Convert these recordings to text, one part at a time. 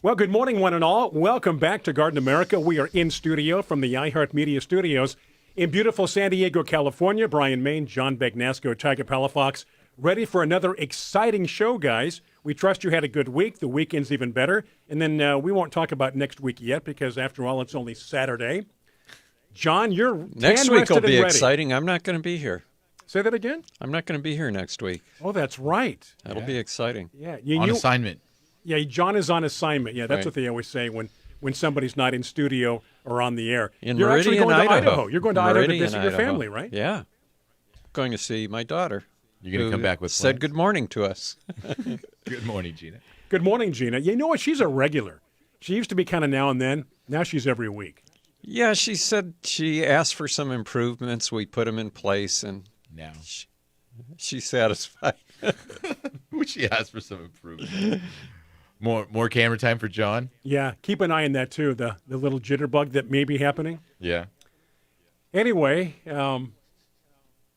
Well, good morning, one and all. Welcome back to Garden America. We are in studio from the iHeartMedia studios in beautiful San Diego, California. Brian Main, John Bagnasco, Tiger Palafox, ready for another exciting show, guys. We trust you had a good week. The weekend's even better. And then we won't talk about next week yet because, after all, it's only Saturday. John, you're next week will be exciting. I'm not going to be here. Say that again? I'm not going to be here next week. Oh, that's right. That'll be exciting. Yeah, on assignment. Yeah, John is on assignment. Yeah, that's Right. what they always say when somebody's not in studio or on the air. In You're actually Meridian, going to Idaho. You're going to Idaho to Meridian, visit your Idaho. family, right? Yeah. Going to see my daughter. You're going to who come back with said plans? good morning to us. Good morning, Gina. Good morning, Gina. You know what? She's a regular. She used to be kind of now and then. Now she's every week. Yeah, she said she asked for some improvements. We put them in place, and Now. she's satisfied. She asked for some improvement. More camera time for John? Yeah, keep an eye on that, too, the little jitterbug that may be happening. Yeah. Anyway,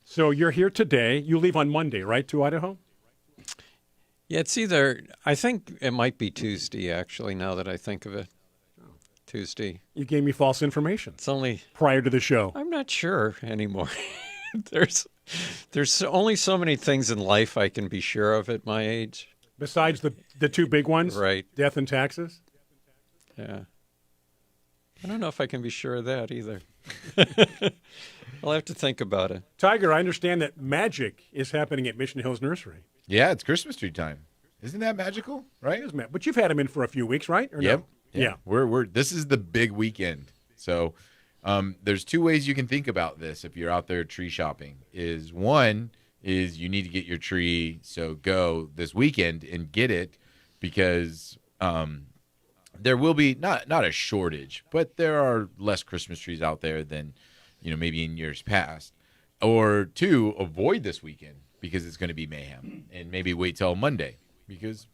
so you're here today. You leave on Monday, right, to Idaho? Yeah, it's either, I think it might be Tuesday, actually, now that I think of it. Tuesday. You gave me false information It's only, prior to the show. I'm not sure anymore. There's only so many things in life I can be sure of at my age. Besides the two big ones, Right. Death and taxes? Yeah. I don't know if I can be sure of that either. I'll have to think about it. Tiger, I understand that magic is happening at Mission Hills Nursery. Yeah, it's Christmas tree time. Isn't that magical? Right? But you've had him in for a few weeks, right? Or Yep. No? Yeah. We're this is the big weekend. So there's two ways you can think about this if you're out there tree shopping. One is you need to get your tree, so go this weekend and get it because there will be not a shortage, but there are less Christmas trees out there than maybe in years past. Or two, avoid this weekend because it's going to be mayhem, and maybe wait till Monday because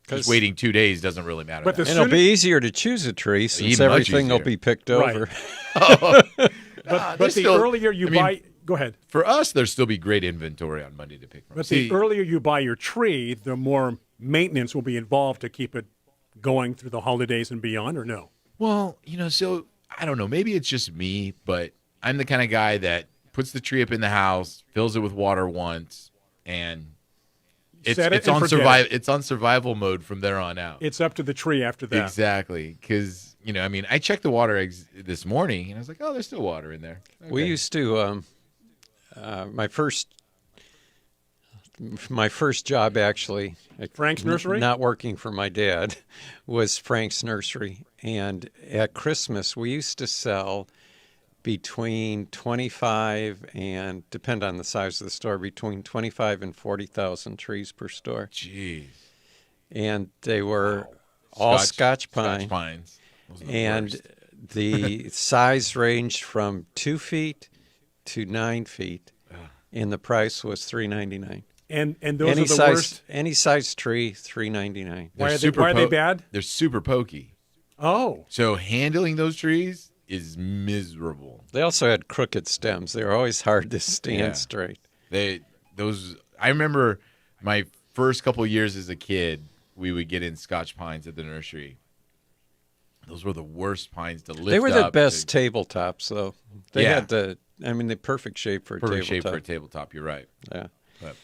just waiting 2 days doesn't really matter. But that And it'll be easier to choose a tree since Much everything will easier. be picked Right. over. But there's the still- earlier you buy... Go ahead. For us, there'll still be great inventory on Monday to pick from. But the earlier you buy your tree, the more maintenance will be involved to keep it going through the holidays and beyond, or no? Well, so I don't know. Maybe it's just me, but I'm the kind of guy that puts the tree up in the house, fills it with water once, and it's Set it it's and on forget it. It's on survival mode from there on out. It's up to the tree after that. Exactly, because I checked the water eggs this morning, and I was like, oh, there's still water in there. We Okay. used to, my first job actually, Frank's Nursery? not working for my dad, was Frank's Nursery. And at Christmas, we used to sell between 25 and, depend on the size of the store, between 25 and 40,000 trees per store. Jeez. And they were all Scotch pine. Scotch pines. Those are the And worst. the size ranged from 2 feet to 9 feet, and the price was $3.99. And those are the worst. Any size tree, $3.99. Why They're are they po- bad? They're super pokey. Oh. So handling those trees is miserable. They also had crooked stems. They were always hard to stand Yeah. straight. I remember my first couple years as a kid, we would get in Scotch pines at the nursery. Those were the worst pines to lift up. They were the best tabletops, though. They Yeah. had the perfect shape for a perfect shape tabletop. for a tabletop. You're right. Yeah. But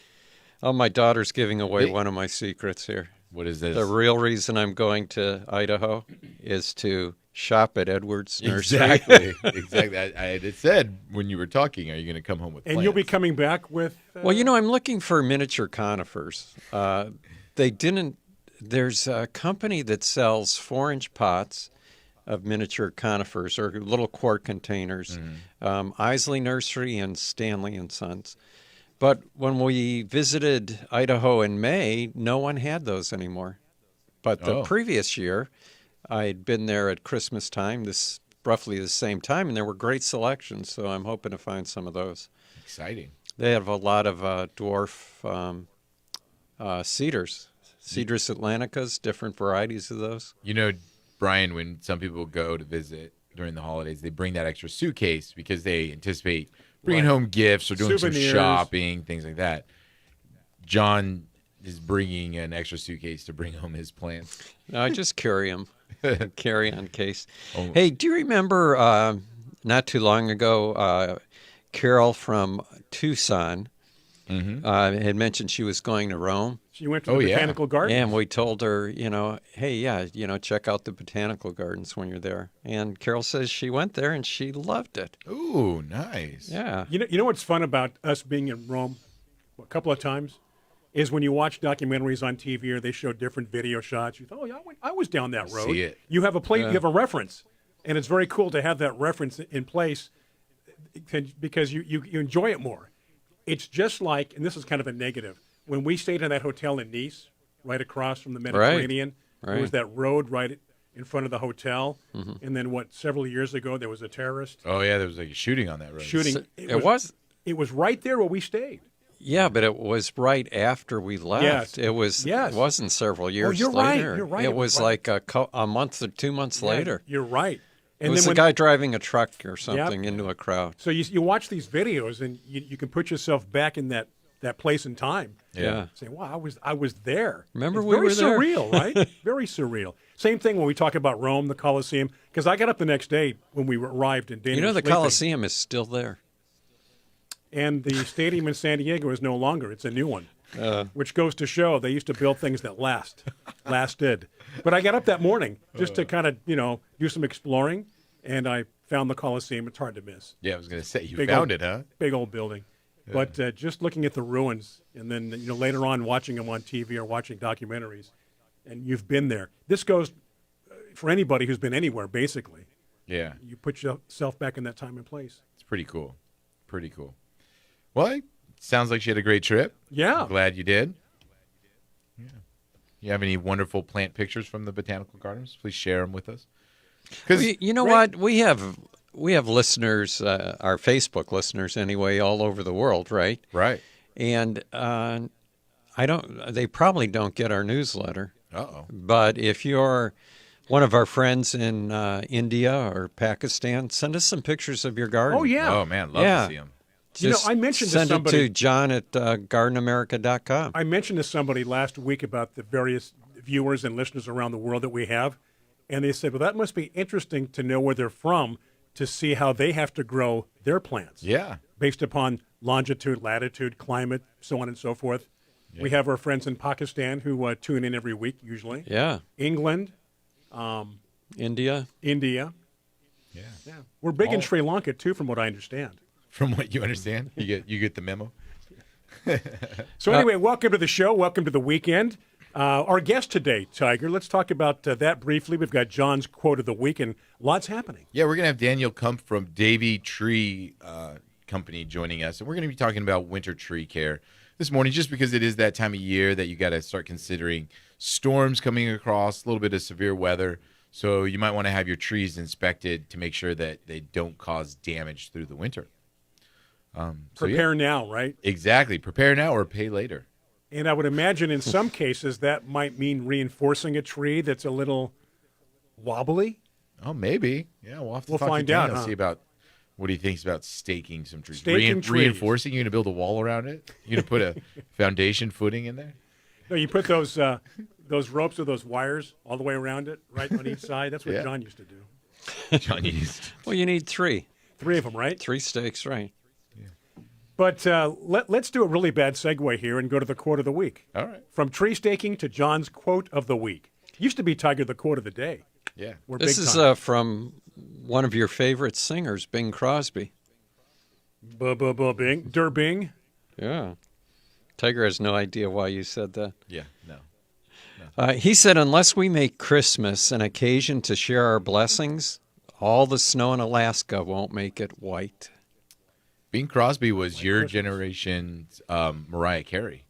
Oh, my daughter's giving away They- one of my secrets here. what is this? The real reason I'm going to Idaho is to shop at Edwards Nursery. Exactly. Exactly. I had said when you were talking, are you going to come home with And you'll be plants? coming back with... Well, I'm looking for miniature conifers. There's a company that sells 4-inch pots of miniature conifers or little quart containers, Isley Nursery and Stanley and Sons. But when we visited Idaho in May, no one had those anymore. But the previous year, I'd been there at Christmas time, roughly the same time, and there were great selections, so I'm hoping to find some of those. Exciting. They have a lot of dwarf cedars, Cedrus atlanticas, different varieties of those. Brian, when some people go to visit during the holidays, they bring that extra suitcase because they anticipate bringing home gifts or doing Souvenirs. some shopping, things like that. John is bringing an extra suitcase to bring home his plants. No, I just carry them. Carry on case. Oh. Hey, do you remember not too long ago, Carol from Tucson had mentioned she was going to Rome? She went to the botanical garden. And we told her, hey, check out the botanical gardens when you're there. And Carol says she went there and she loved it. Ooh, nice. Yeah. You know what's fun about us being in Rome a couple of times is when you watch documentaries on TV or they show different video shots. You thought, oh yeah, I was down that road. See it. You have a place, you have a reference, and it's very cool to have that reference in place because you enjoy it more. It's just like, and this is kind of a negative, when we stayed in that hotel in Nice, right across from the Mediterranean, there was that road right in front of the hotel, and then several years ago there was a terrorist Oh yeah, there was like a shooting on that road. shooting. It was right there where we stayed. Yeah, but it was right after we left. Yes. It was. Yes. It wasn't several years you're right. later. You're right. It was like a month or 2 months later. You're right. It was a guy driving a truck or something Yep. into a crowd. So you watch these videos and you can put yourself back in that place and time. Yeah. Say, wow, I was there. Remember It's we were there? Very surreal, right? Very surreal. Same thing when we talk about Rome, the Colosseum, because I got up the next day when we arrived in Daniel. The Colosseum is still there. And the stadium in San Diego is no longer. It's a new one, which goes to show they used to build things that lasted. But I got up that morning just to kind of, do some exploring, and I found the Colosseum. It's hard to miss. Yeah, I was going to say, you Big found old- it, huh? Big old building. Yeah. But just looking at the ruins and then, later on watching them on TV or watching documentaries, and you've been there. This goes for anybody who's been anywhere, basically. Yeah. You put yourself back in that time and place. It's pretty cool. Pretty cool. Well, it sounds like she had a great trip. Yeah. I'm glad you did. Yeah. You have any wonderful plant pictures from the botanical gardens? Please share them with us. You know what? We have listeners, our Facebook listeners anyway, all over the world, right? Right. And they probably don't get our newsletter. Uh-oh. But if you're one of our friends in India or Pakistan, send us some pictures of your garden. Oh, yeah. Oh, man. Love to see them. Just I mentioned to send somebody. it to John at gardenamerica.com. I mentioned to somebody last week about the various viewers and listeners around the world that we have, and they said, well, that must be interesting to know where they're from to see how they have to grow their plants. Yeah. Based upon longitude, latitude, climate, so on and so forth. Yeah. We have our friends in Pakistan who tune in every week, usually. Yeah. England. India. Yeah. We're big in Sri Lanka, too, from what I understand. From what you understand? You get the memo? So anyway, welcome to the show. Welcome to the weekend. Our guest today, Tiger, let's talk about that briefly. We've got John's quote of the week and lots happening. Yeah, we're going to have Daniel Kump from Davey Tree Company joining us, and we're going to be talking about winter tree care this morning, just because it is that time of year that you got to start considering storms coming across, a little bit of severe weather. So you might want to have your trees inspected to make sure that they don't cause damage through the winter. Prepare now, right? Exactly. Prepare now or pay later. And I would imagine in some cases that might mean reinforcing a tree that's a little wobbly. Oh, maybe. Yeah, we'll have to talk find to out. Daniel, see about what he thinks about staking some trees. Staking trees. Reinforcing? You're going to build a wall around it? You're going to put a foundation footing in there? No, you put those ropes or those wires all the way around it, right on each side. That's what John used to do. John used. Well, you need 3. 3 of them, right? 3 stakes, right. But let's do a really bad segue here and go to the quote of the week. All right. From tree staking to John's quote of the week. Used to be, Tiger, the quote of the day. Yeah. This is from one of your favorite singers, Bing Crosby. Bing. Der Bing. Yeah. Tiger has no idea why you said that. Yeah, no. He said, unless we make Christmas an occasion to share our blessings, all the snow in Alaska won't make it white. Bing Crosby was your generation's Mariah Carey,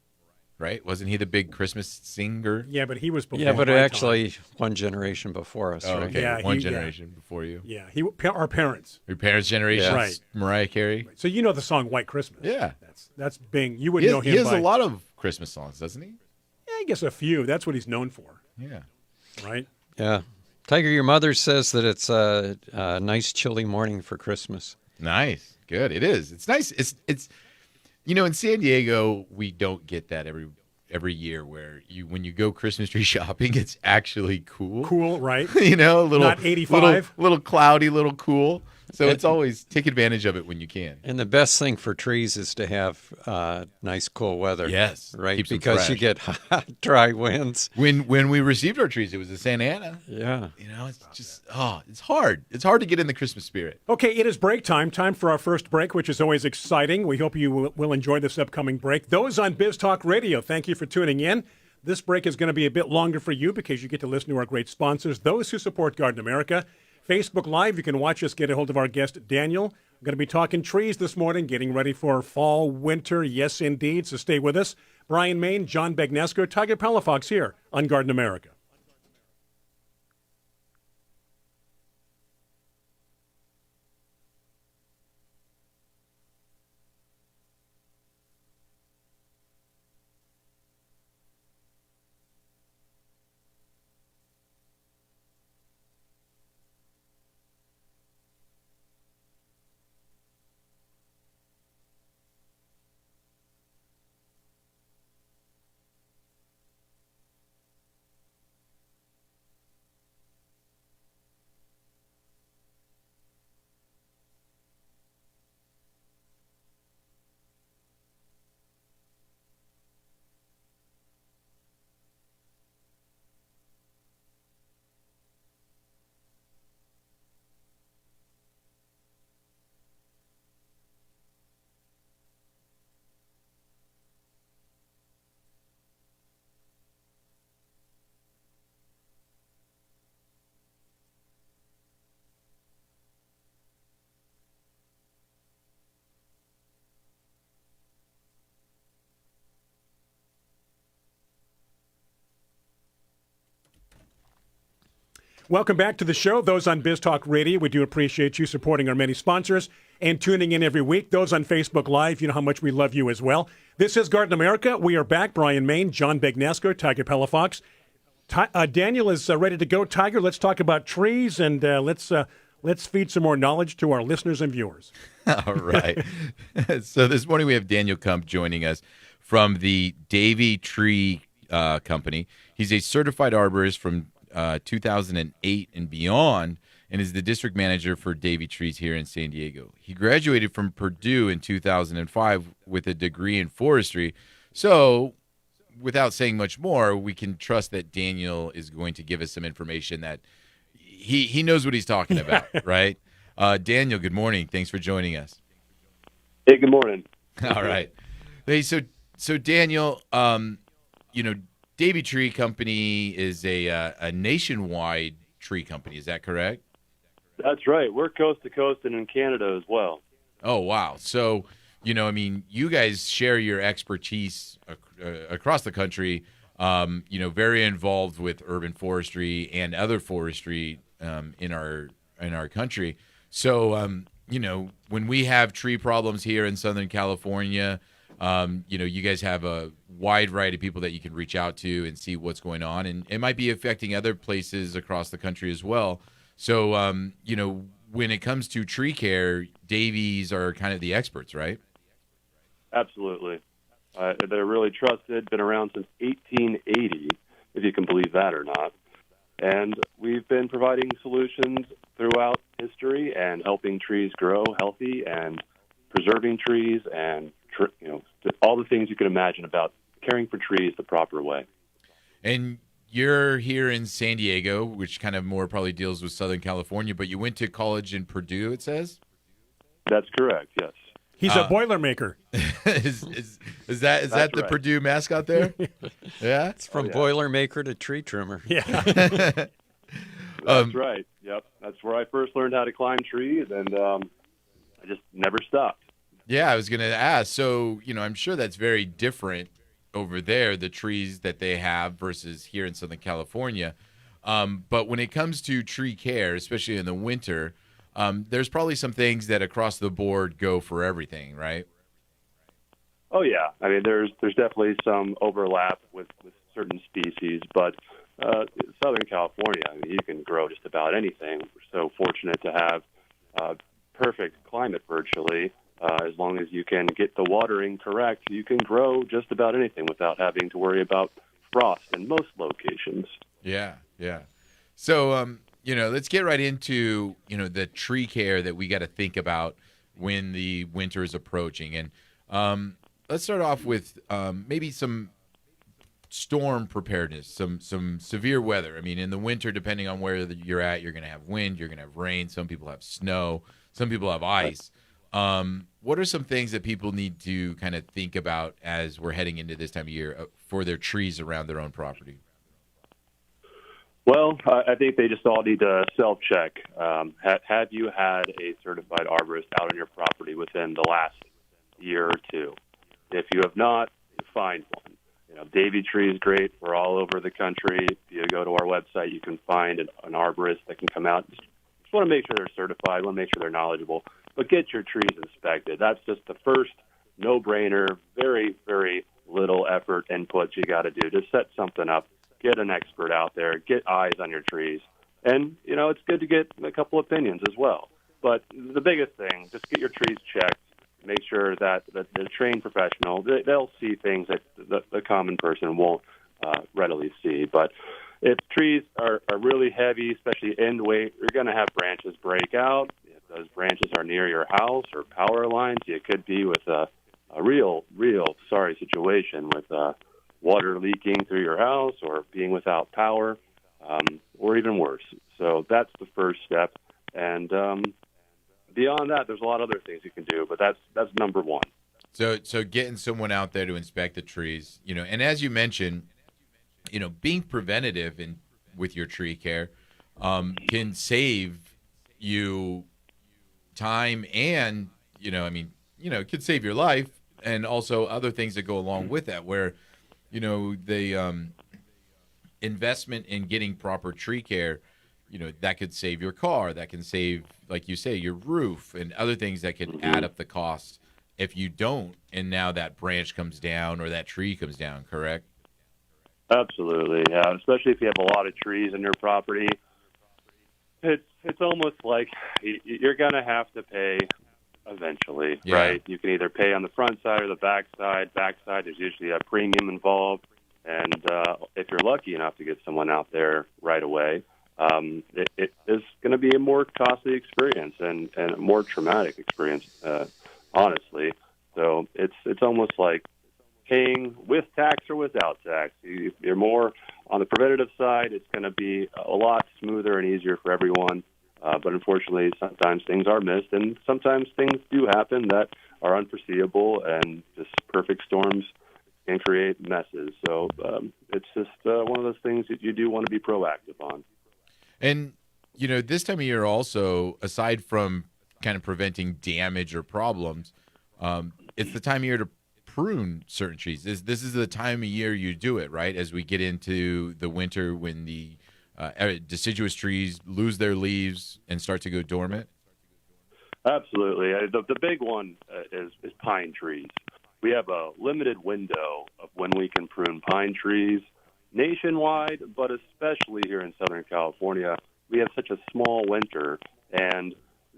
right? Wasn't he the big Christmas singer? Yeah, but he was before. Yeah, but my actually one generation before us, right? Okay. Yeah, One generation before you. Yeah, our parents. Your parents' generation, Right. Mariah Carey. So you know the song White Christmas. Yeah. That's Bing. You wouldn't know him He has by, a lot of Christmas songs, doesn't he? Yeah, I guess a few. That's what he's known for, Yeah. right? Yeah. Tiger, your mother says that it's a nice chilly morning for Christmas. Nice. Good. It is. It's nice. It's in San Diego, we don't get that every year where when you go Christmas tree shopping, it's actually cool. Cool, right? A little Not 85. little cloudy, little cool. So it's always take advantage of it when you can. And the best thing for trees is to have nice, cool weather. Yes, right? keeps them Because you fresh. get hot, dry winds. When we received our trees, it was a Santa Ana. Yeah. It's just it's hard. It's hard to get in the Christmas spirit. Okay, it is break time. Time for our first break, which is always exciting. We hope you will enjoy this upcoming break. Those on Biz Talk Radio, thank you for tuning in. This break is going to be a bit longer for you because you get to listen to our great sponsors, those who support Garden America. Facebook Live, you can watch us get a hold of our guest, Daniel. We're going to be talking trees this morning, getting ready for fall, winter, yes, indeed. So stay with us. Brian Main, John Begnesco, Tiger Palafox here on Garden America. Welcome back to the show. Those on Biz Talk Radio, we do appreciate you supporting our many sponsors and tuning in every week. Those on Facebook Live, you know how much we love you as well. This is Garden America. We are back. Brian Main, John Begnesco, Tiger Palafox. Daniel is ready to go. Tiger, let's talk about trees, and let's feed some more knowledge to our listeners and viewers. All right. So this morning we have Daniel Kump joining us from the Davey Tree company. He's a certified arborist from 2008 and beyond, and is the district manager for Davey Trees here in San Diego. He graduated from Purdue in 2005 with a degree in forestry. So, without saying much more, we can trust that Daniel is going to give us some information that he knows what he's talking about, right? Daniel, good morning. Thanks for joining us. Hey, good morning. All right. Hey, so Daniel, Davey Tree Company is a nationwide tree company. Is that correct? That's right. We're coast to coast and in Canada as well. Oh, wow. So, you guys share your expertise across the country, very involved with urban forestry and other forestry in our country. So, when we have tree problems here in Southern California, you guys have a wide variety of people that you can reach out to and see what's going on. And it might be affecting other places across the country as well. So, when it comes to tree care, Davies are kind of the experts, right? Absolutely. They're really trusted, been around since 1880, if you can believe that or not. And we've been providing solutions throughout history and helping trees grow healthy and preserving trees and all the things you can imagine about caring for trees the proper way. And you're here in San Diego, which kind of more probably deals with Southern California, but you went to college in Purdue, it says? That's correct, yes. He's a Boilermaker. Is that right. the Purdue mascot there? Yeah? It's from Boilermaker to tree trimmer. Yeah. That's right. Yep. That's where I first learned how to climb trees, and I just never stopped. Yeah, I was going to ask. So, I'm sure that's very different over there, the trees that they have versus here in Southern California. But when it comes to tree care, especially in the winter, there's probably some things that across the board go for everything, right? Oh, yeah. I mean, there's definitely some overlap with certain species, but Southern California, you can grow just about anything. We're so fortunate to have perfect climate virtually. As long as you can get the watering correct, you can grow just about anything without having to worry about frost in most locations. Yeah, yeah. So, let's get right into, the tree care that we got to think about when the winter is approaching. And let's start off with maybe some storm preparedness, some severe weather. I mean, in the winter, depending on where you're at, you're going to have wind, you're going to have rain. Some people have snow, some people have ice. What are some things that people need to kind of think about as we're heading into this time of year for their trees around their own property? Well, I think they just all need to self-check. Have you had a certified arborist out on your property within the last year or two? If you have not, find one. Davey Tree is great. We're all over the country. If you go to our website, you can find an arborist that can come out. Just want to make sure they're certified. Want to make sure they're knowledgeable. But get your trees inspected. That's just the first no-brainer, very, very little effort input you got to do. Just set something up. Get an expert out there. Get eyes on your trees. And, it's good to get a couple opinions as well. But the biggest thing, just get your trees checked. Make sure that the trained professional, they'll see things that the common person won't readily see. But if trees are really heavy, especially end weight, you're going to have branches break out. If those branches are near your house or power lines, you could be with a real sorry situation with water leaking through your house or being without power, or even worse. So that's the first step. And beyond that, there's a lot of other things you can do, but that's number one. So getting someone out there to inspect the trees, and as you mentioned, being preventative with your tree care can save you time and, it could save your life and also other things that go along with that where, the investment in getting proper tree care, that could save your car, that can save, like you say, your roof and other things that can add up the cost if you don't, and now that branch comes down or that tree comes down, correct? Absolutely, yeah. Especially if you have a lot of trees in your property, it's almost like you're going to have to pay eventually, yeah. Right? You can either pay on the front side or the back side. Back side, there's usually a premium involved, and if you're lucky enough to get someone out there right away, it is going to be a more costly experience and a more traumatic experience, honestly. So it's almost like paying with tax or without tax. If you're more on the preventative side, it's going to be a lot smoother and easier for everyone. But unfortunately, sometimes things are missed, and sometimes things do happen that are unforeseeable, and just perfect storms can create messes. So it's just one of those things that you do want to be proactive on. And, this time of year also, aside from kind of preventing damage or problems, it's the time of year to prune certain trees. This is the time of year you do it, right? As we get into the winter when the deciduous trees lose their leaves and start to go dormant. Absolutely. The big one is pine trees. We have a limited window of when we can prune pine trees nationwide, but especially here in Southern California. We have such a small winter, and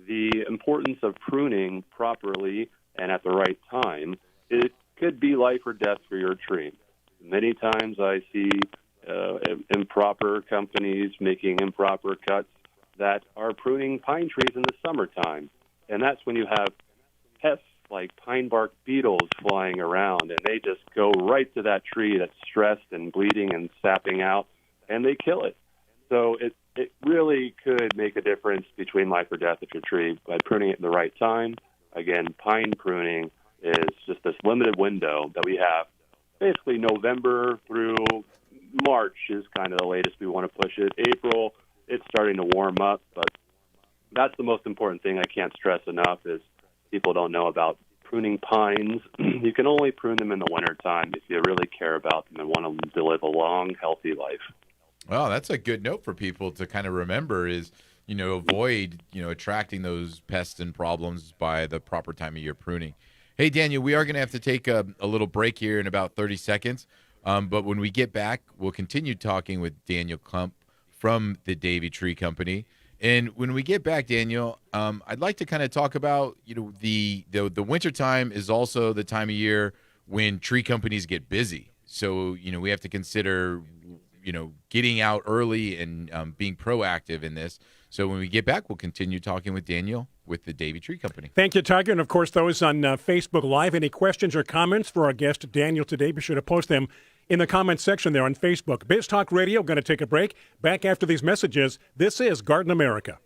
the importance of pruning properly and at the right time, it could be life or death for your tree. Many times I see improper companies making improper cuts that are pruning pine trees in the summertime. And that's when you have pests like pine bark beetles flying around, and they just go right to that tree that's stressed and bleeding and sapping out, and they kill it. So it really could make a difference between life or death of your tree by pruning it in the right time. Again, pine pruning is just this limited window that we have. Basically, November through March is kind of the latest we want to push it. April, it's starting to warm up, but that's the most important thing I can't stress enough is people don't know about pruning pines. You can only prune them in the wintertime if you really care about them and want them to live a long, healthy life. Well, that's a good note for people to kind of remember is, avoid, attracting those pests and problems by the proper time of year pruning. Hey, Daniel, we are going to have to take a little break here in about 30 seconds. But when we get back, we'll continue talking with Daniel Kump from the Davey Tree Company. And when we get back, Daniel, I'd like to kind of talk about, the winter time is also the time of year when tree companies get busy. So, we have to consider, getting out early and being proactive in this. So when we get back, we'll continue talking with Daniel with the Davey Tree Company. Thank you, Tiger. And, of course, those on Facebook Live, any questions or comments for our guest, Daniel, today, be sure to post them in the comments section there on Facebook. Biz Talk Radio, going to take a break. Back after these messages, this is Garden America.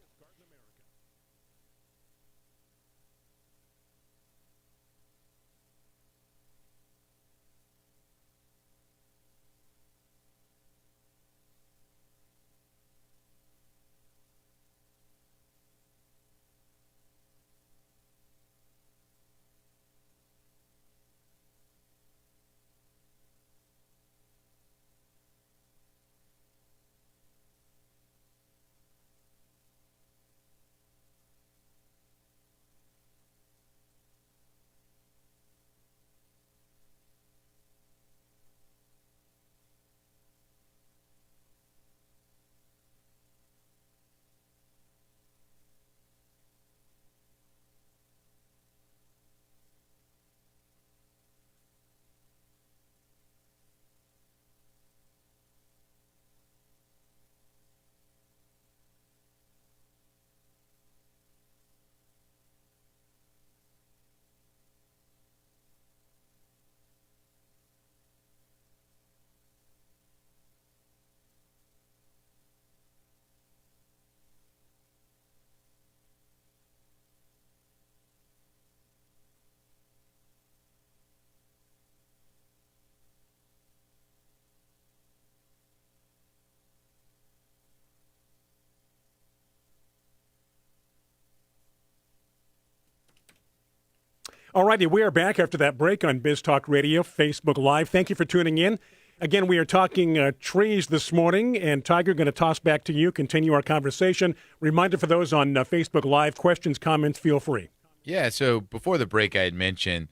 All righty, we are back after that break on Biz Talk Radio, Facebook Live. Thank you for tuning in. Again, we are talking trees this morning, and Tiger, going to toss back to you, continue our conversation. Reminder for those on Facebook Live, questions, comments, feel free. Yeah, so before the break, I had mentioned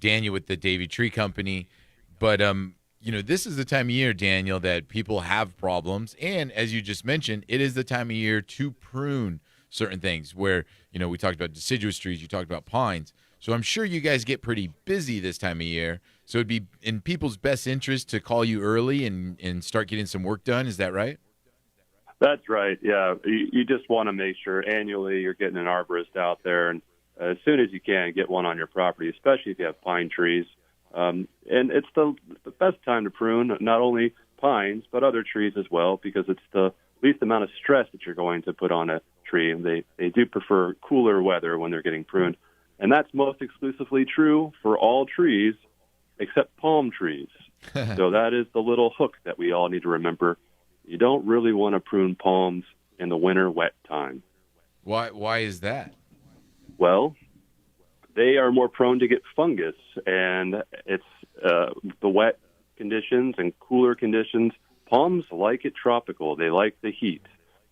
Daniel with the Davey Tree Company, but this is the time of year, Daniel, that people have problems, and as you just mentioned, it is the time of year to prune certain things. Where we talked about deciduous trees, you talked about pines. So I'm sure you guys get pretty busy this time of year. So it'd be in people's best interest to call you early and start getting some work done. Is that right? That's right. Yeah. You just want to make sure annually you're getting an arborist out there, and as soon as you can, get one on your property, especially if you have pine trees. And it's the best time to prune not only pines, but other trees as well, because it's the least amount of stress that you're going to put on a tree. And they do prefer cooler weather when they're getting pruned. And that's most exclusively true for all trees except palm trees. So that is the little hook that we all need to remember. You don't really want to prune palms in the winter wet time. Why is that? Well, they are more prone to get fungus, and it's the wet conditions and cooler conditions. Palms like it tropical. They like the heat.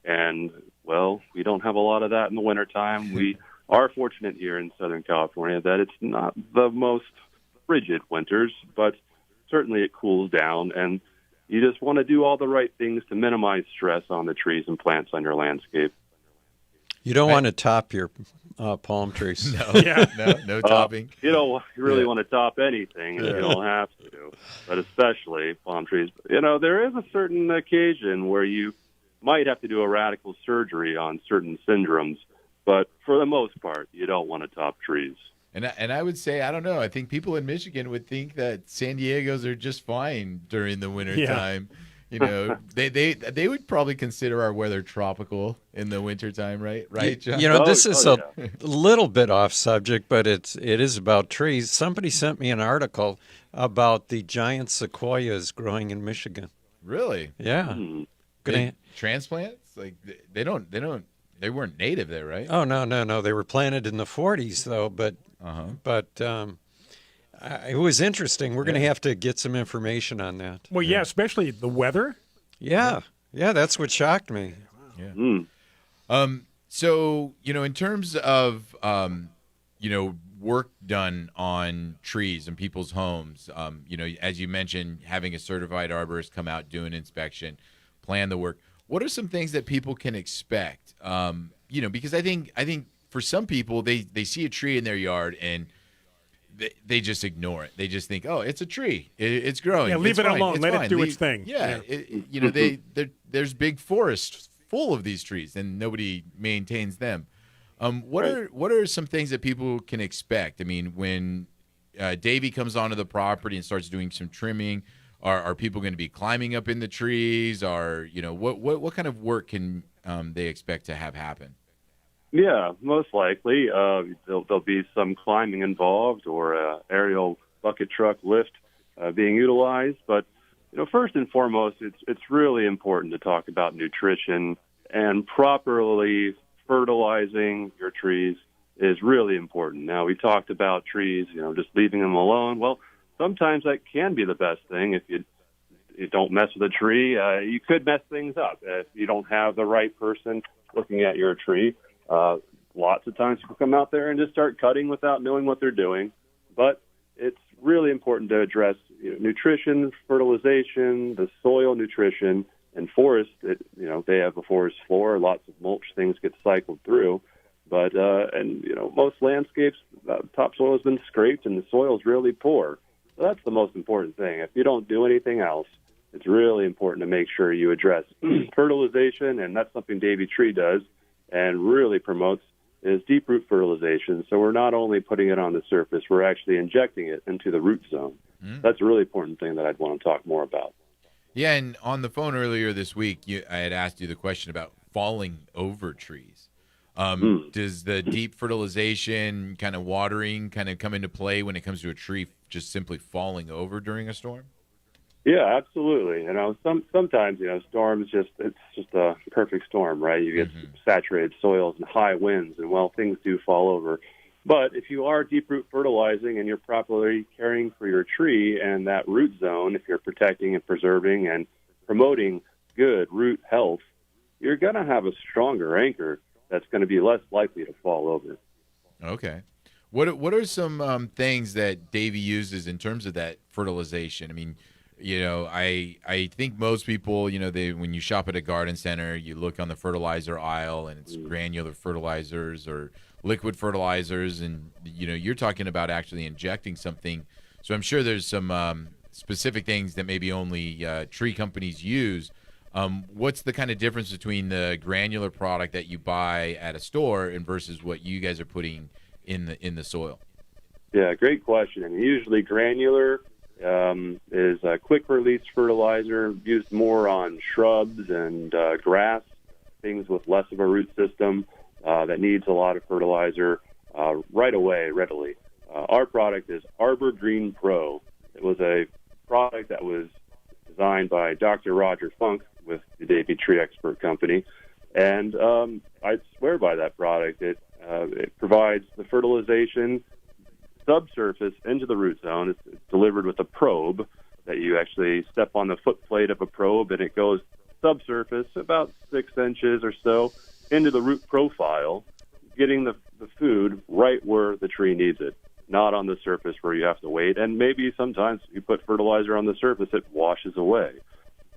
And, well, we don't have a lot of that in the wintertime. We are fortunate here in Southern California that it's not the most frigid winters, but certainly it cools down, and you just want to do all the right things to minimize stress on the trees and plants on your landscape. You don't want to top your palm trees. No topping. You don't really want to top anything, and you don't have to, but especially palm trees. There is a certain occasion where you might have to do a radical surgery on certain syndromes, but for the most part, you don't want to top trees. And I would say, I don't know, I think people in Michigan would think that San Diego's are just fine during the winter time. They would probably consider our weather tropical in the wintertime, right? Right, John? This is a little bit off subject, but it is about trees. Somebody sent me an article about the giant sequoias growing in Michigan. Really? Yeah. Transplants? Like they weren't native there, right? Oh, no. They were planted in the 40s, though, but it was interesting. We're going to have to get some information on that. Well, yeah, especially the weather. Yeah, that's what shocked me. Yeah. So, in terms of, work done on trees and people's homes, as you mentioned, having a certified arborist come out, do an inspection, plan the work. what are some things that people can expect? Because I think for some people they see a tree in their yard and they just ignore it. They just think, oh, it's a tree. It's growing. Yeah, leave it's it fine. alone. It's Let fine. it do its thing. Yeah. There's big forests full of these trees, and nobody maintains them. What are some things that people can expect? I mean, when Davey comes onto the property and starts doing some trimming, are people going to be climbing up in the trees? What kind of work can they expect to have happen? Yeah, most likely. There'll be some climbing involved or aerial bucket truck lift being utilized. But, first and foremost, it's really important to talk about nutrition, and properly fertilizing your trees is really important. Now, we talked about trees, just leaving them alone. Well, sometimes that can be the best thing. If you don't mess with a tree, you could mess things up if you don't have the right person looking at your tree. Lots of times people come out there and just start cutting without knowing what they're doing. But it's really important to address nutrition, fertilization, the soil nutrition, and forest. They have a forest floor, lots of mulch, things get cycled through. But most landscapes, topsoil has been scraped and the soil is really poor. So that's the most important thing. If you don't do anything else, it's really important to make sure you address fertilization, and that's something Davey Tree does and really promotes, is deep root fertilization. So we're not only putting it on the surface, we're actually injecting it into the root zone. That's a really important thing that I'd want to talk more about. Yeah, and on the phone earlier this week, I had asked you the question about falling over trees. Does the deep fertilization kind of watering kind of come into play when it comes to a tree just simply falling over during a storm? Yeah, absolutely. Sometimes storms it's just a perfect storm, right? You get saturated soils and high winds, and things do fall over. But if you are deep root fertilizing and you're properly caring for your tree and that root zone, if you're protecting and preserving and promoting good root health, you're going to have a stronger anchor that's going to be less likely to fall over. Okay. What are some things that Davey uses in terms of that fertilization? I mean, I think most people, when you shop at a garden center, you look on the fertilizer aisle and it's granular fertilizers or liquid fertilizers, and you're talking about actually injecting something. So I'm sure there's some specific things that maybe only tree companies use. What's the kind of difference between the granular product that you buy at a store and versus what you guys are putting in the soil? Yeah, great question. And usually granular is a quick release fertilizer used more on shrubs and grass, things with less of a root system that needs a lot of fertilizer right away, readily. Our product is Arbor Green Pro. It was a product that was designed by Dr. Roger Funk with the Davey Tree Expert Company, and I swear by that product. It provides the fertilization subsurface into the root zone. It's delivered with a probe that you actually step on the foot plate of a probe, and it goes subsurface about 6 inches or so into the root profile, getting the food right where the tree needs it, not on the surface where you have to wait. And maybe sometimes you put fertilizer on the surface, it washes away.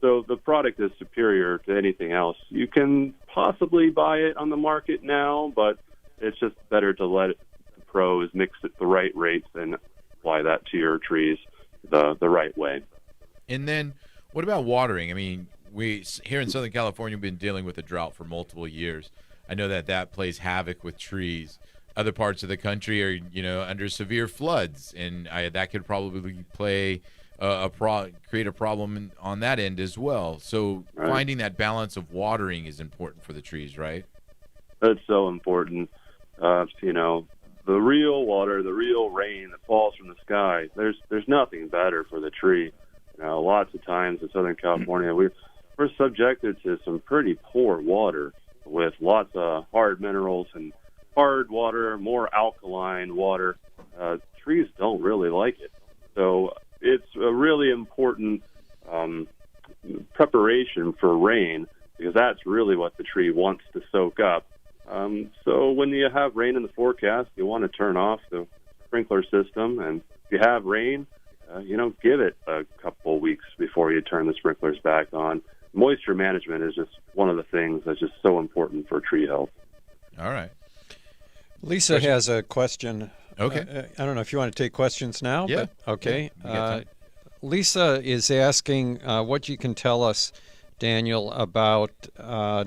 So the product is superior to anything else. You can possibly buy it on the market now, but it's just better to let the pros mix it the right rates and apply that to your trees the right way. And then what about watering? I mean, we here in Southern California have been dealing with a drought for multiple years. I know that plays havoc with trees. Other parts of the country are, under severe floods, and that could probably play create a problem on that end as well. So finding that balance of watering is important for the trees, right? That's so important. The real water, the real rain that falls from the sky, there's nothing better for the tree. Lots of times in Southern California, we're subjected to some pretty poor water with lots of hard minerals and hard water, more alkaline water. Trees don't really like it. So it's a really important preparation for rain, because that's really what the tree wants to soak up. So when you have rain in the forecast, you want to turn off the sprinkler system. And if you have rain, give it a couple weeks before you turn the sprinklers back on. moisture management is just one of the things that's just so important for tree health. All right. Lisa has a question. Okay. I don't know if you want to take questions now. Yeah. But, okay. Yeah, we got time. Lisa is asking what you can tell us, Daniel, about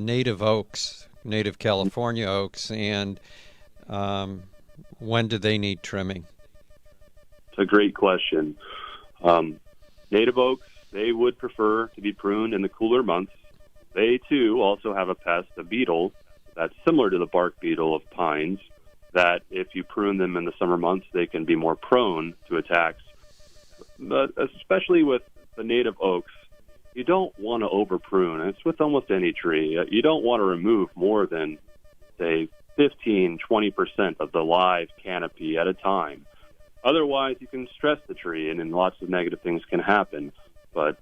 native oaks, native California oaks, and when do they need trimming? It's a great question. Native oaks, they would prefer to be pruned in the cooler months. They, too, also have a pest, a beetle, that's similar to the bark beetle of pines, that if you prune them in the summer months, they can be more prone to attacks. But especially with the native oaks, you don't want to over prune. It's with almost any tree. You don't want to remove more than, say, 15, 20% of the live canopy at a time. Otherwise, you can stress the tree, and then lots of negative things can happen. But,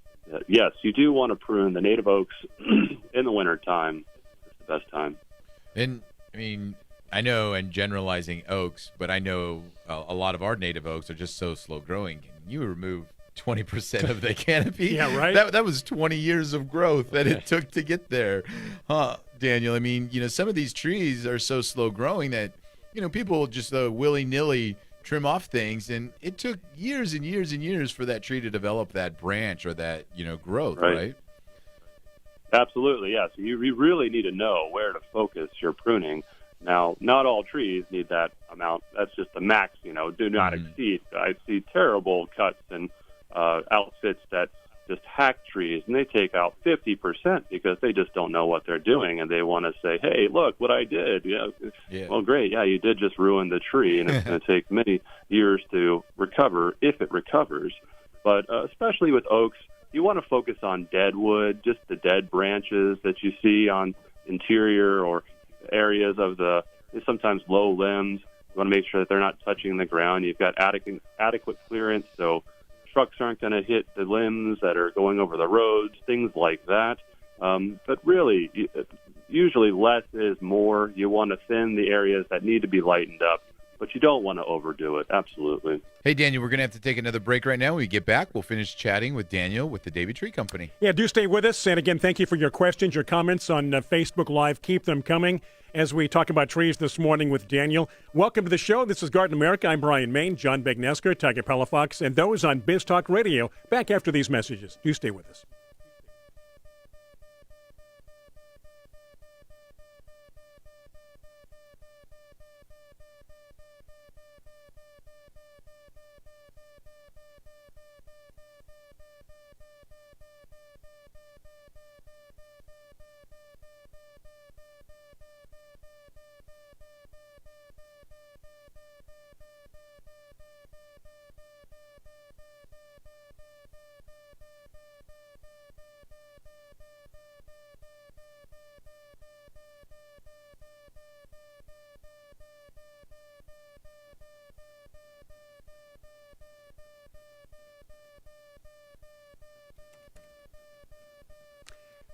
yes, you do want to prune the native oaks in the wintertime. It's the best time. And, I mean, I know and generalizing oaks, but I know a lot of our native oaks are just so slow growing. You remove 20% of the canopy. Yeah, right? That was 20 years of growth that it took to get there. Huh, Daniel? I mean, some of these trees are so slow growing that, people just willy-nilly trim off things, and it took years and years and years for that tree to develop that branch or that, growth, right? Absolutely, yes. You really need to know where to focus your pruning. Now, not all trees need that amount. That's just the max, do not exceed. I see terrible cuts and outfits that just hack trees, and they take out 50% because they just don't know what they're doing, and they want to say, hey, look what I did. Yeah. Well, great. Yeah, you did just ruin the tree, and it's going to take many years to recover, if it recovers. But especially with oaks, you want to focus on dead wood, just the dead branches that you see on interior or areas of the sometimes low limbs. You want to make sure that they're not touching the ground. You've got adequate clearance, so trucks aren't going to hit the limbs that are going over the roads, things like that. But really, usually less is more. You want to thin the areas that need to be lightened up, but you don't want to overdo it. Absolutely. Hey, Daniel, we're going to have to take another break right now. When we get back, we'll finish chatting with Daniel with the Davey Tree Company. Yeah, do stay with us. And again, thank you for your questions, your comments on Facebook Live. Keep them coming as we talk about trees this morning with Daniel. Welcome to the show. This is Garden America. I'm Brian Main, John Begnesker, Tiger Palafox, and those on Biz Talk Radio. Back after these messages. Do stay with us.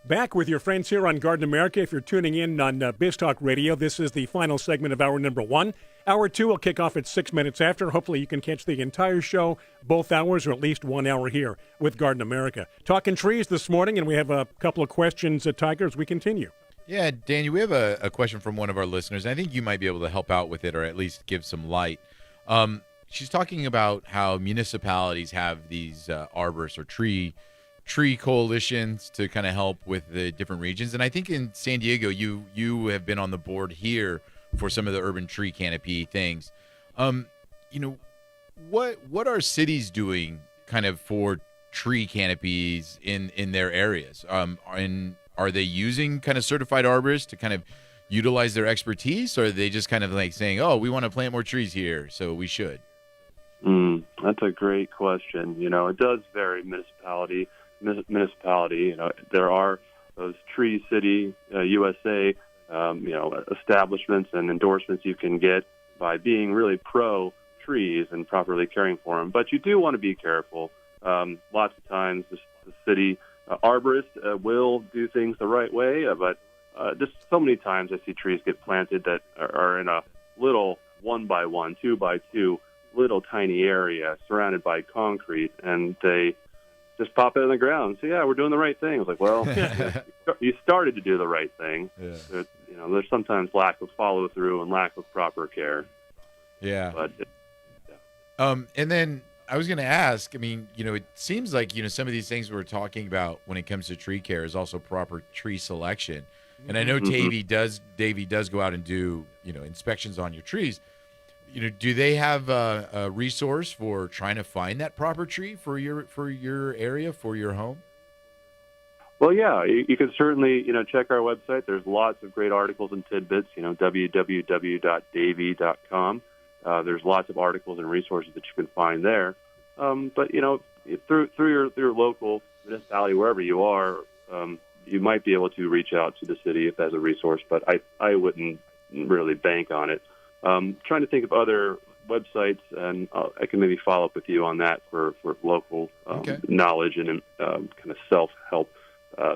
Back with your friends here on Garden America. If you're tuning in on Biz Talk Radio, this is the final segment of hour number 1. Hour 2 will kick off at 6 minutes after. Hopefully you can catch the entire show, both hours, or at least 1 hour here with Garden America. Talking trees this morning, and we have a couple of questions, Tiger, as we continue. Yeah, Daniel, we have a question from one of our listeners. I think you might be able to help out with it or at least give some light. She's talking about how municipalities have these arborists or tree coalitions to kind of help with the different regions. And I think in San Diego, you have been on the board here for some of the urban tree canopy things. What are cities doing kind of for tree canopies in their areas? And are they using kind of certified arborists to kind of utilize their expertise, or are they just kind of like saying, oh, we want to plant more trees here, so we should? That's a great question. It does vary municipality. There are those Tree City USA, establishments and endorsements you can get by being really pro trees and properly caring for them. But you do want to be careful. Lots of times the city arborist will do things the right way, but just so many times I see trees get planted that are in a little 1x1, 2x2 little tiny area surrounded by concrete, and they just pop it in the ground. So, yeah, we're doing the right thing. I was like, well, you started to do the right thing. Yeah. There's sometimes lack of follow through and lack of proper care. Yeah. But And then I was going to ask, I mean, it seems like, some of these things we're talking about when it comes to tree care is also proper tree selection. And I know Davey does go out and do, inspections on your trees. Do they have a resource for trying to find that proper tree for your area, for your home? well, yeah, you can certainly, check our website. There's lots of great articles and tidbits, www.davey.com. There's lots of articles and resources that you can find there. But, through your local municipality, wherever you are, you might be able to reach out to the city if that's a resource, but I wouldn't really bank on it. Trying to think of other websites, and I can maybe follow up with you on that for local knowledge and kind of self-help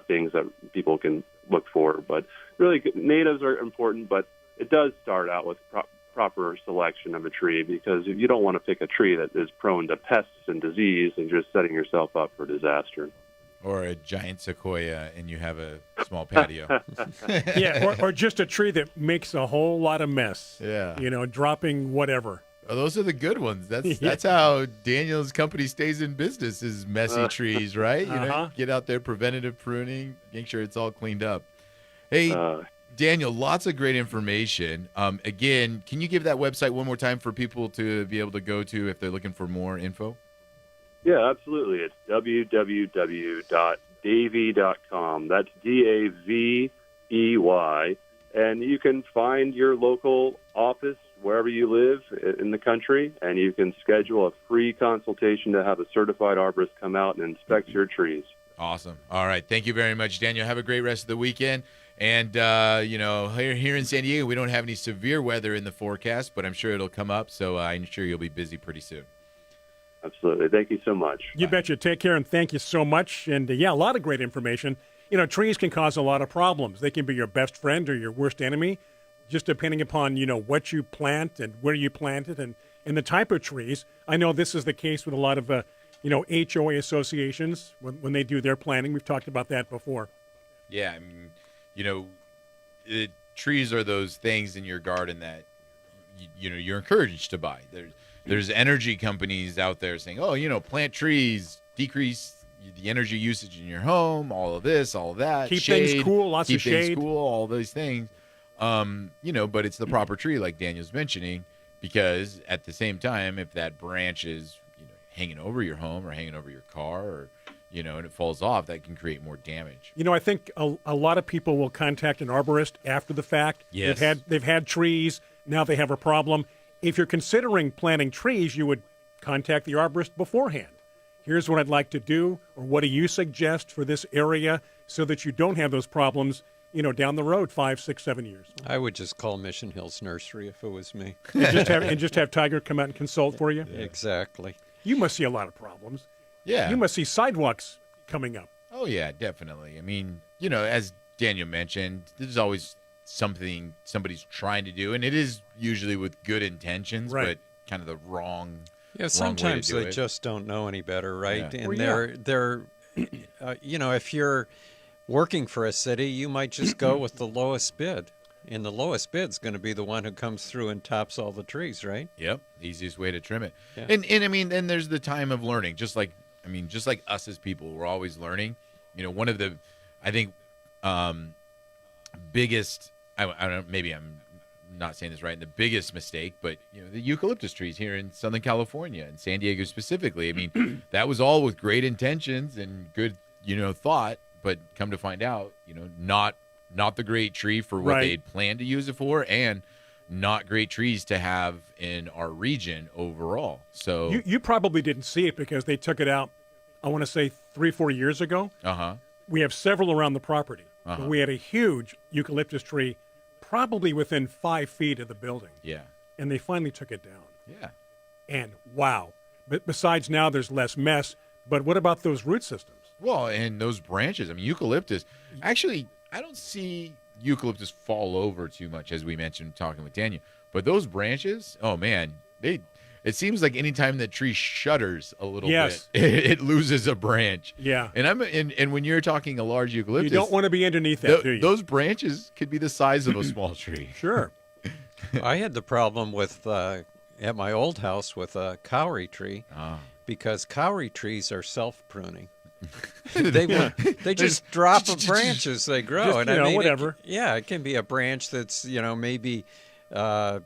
things that people can look for. But really, natives are important, but it does start out with proper selection of a tree, because you don't want to pick a tree that is prone to pests and disease and just setting yourself up for disaster. Or a giant sequoia and you have a small patio. Yeah, or just a tree that makes a whole lot of mess. Yeah. Dropping whatever. Oh, those are the good ones. That's how Daniel's company stays in business, is messy trees, right? Get out there, preventative pruning, make sure it's all cleaned up. Hey, Daniel, lots of great information. Again, can you give that website one more time for people to be able to go to if they're looking for more info? Yeah, absolutely. It's www.davey.com. That's Davey. And you can find your local office wherever you live in the country, and you can schedule a free consultation to have a certified arborist come out and inspect your trees. Awesome. All right. Thank you very much, Daniel. Have a great rest of the weekend. And, here in San Diego, we don't have any severe weather in the forecast, but I'm sure it'll come up, so I'm sure you'll be busy pretty soon. Absolutely. Thank you so much. You betcha. Take care, and thank you so much. And, a lot of great information. Trees can cause a lot of problems. They can be your best friend or your worst enemy, just depending upon, what you plant and where you plant it and the type of trees. I know this is the case with a lot of, HOA associations when they do their planting. We've talked about that before. Yeah, trees are those things in your garden that, you're encouraged to buy. There's energy companies out there saying, plant trees, decrease the energy usage in your home, all of this, all of that. Keep shade, things cool, lots of shade. Keep things cool, all those things. But it's the proper tree, like Daniel's mentioning, because at the same time, if that branch is, hanging over your home or hanging over your car or, and it falls off, that can create more damage. I think a lot of people will contact an arborist after the fact. Yes. They've had trees, now they have a problem. If you're considering planting trees, you would contact the arborist beforehand. Here's what I'd like to do, or what do you suggest for this area so that you don't have those problems, down the road 5, 6, 7 years. I would just call Mission Hills Nursery if it was me. and just have Tiger come out and consult for you? Yeah. Exactly. You must see a lot of problems. Yeah. You must see sidewalks coming up. Oh, yeah, definitely. I mean, as Daniel mentioned, there's always something somebody's trying to do, and it is usually with good intentions, right, but kind of the wrong. Yeah, sometimes they just don't know any better, right? Yeah. And they're if you're working for a city, you might just go with the lowest bid. And the lowest bid's going to be the one who comes through and tops all the trees, right? Yep, easiest way to trim it. Yeah. And I mean, then there's the time of learning. Just like us as people, we're always learning. One of the, I think, biggest. I don't know. Maybe I'm not saying this right. The biggest mistake, but the eucalyptus trees here in Southern California and San Diego specifically. I mean, that was all with great intentions and good, thought, but come to find out, not the great tree for what they'd planned to use it for, and not great trees to have in our region overall. So you probably didn't see it because they took it out, I want to say 3-4 years ago. We have several around the property. We had a huge eucalyptus tree probably within 5 feet of the building. Yeah. And they finally took it down. Yeah. And wow. But besides, now there's less mess. But what about those root systems? Well, and those branches. I mean, eucalyptus. Actually, I don't see eucalyptus fall over too much, as we mentioned talking with Daniel. But those branches, oh man, it seems like anytime that tree shudders a little Yes. bit, it loses a branch. Yeah. And when you're talking a large eucalyptus, You don't want to be underneath that, do you? those branches could be the size of a small tree. Sure. I had the problem with at my old house with a cowrie tree because cowrie trees are self-pruning. They just drop a branch as they grow, Just, and you I know, mean, whatever. it can be a branch that's maybe 8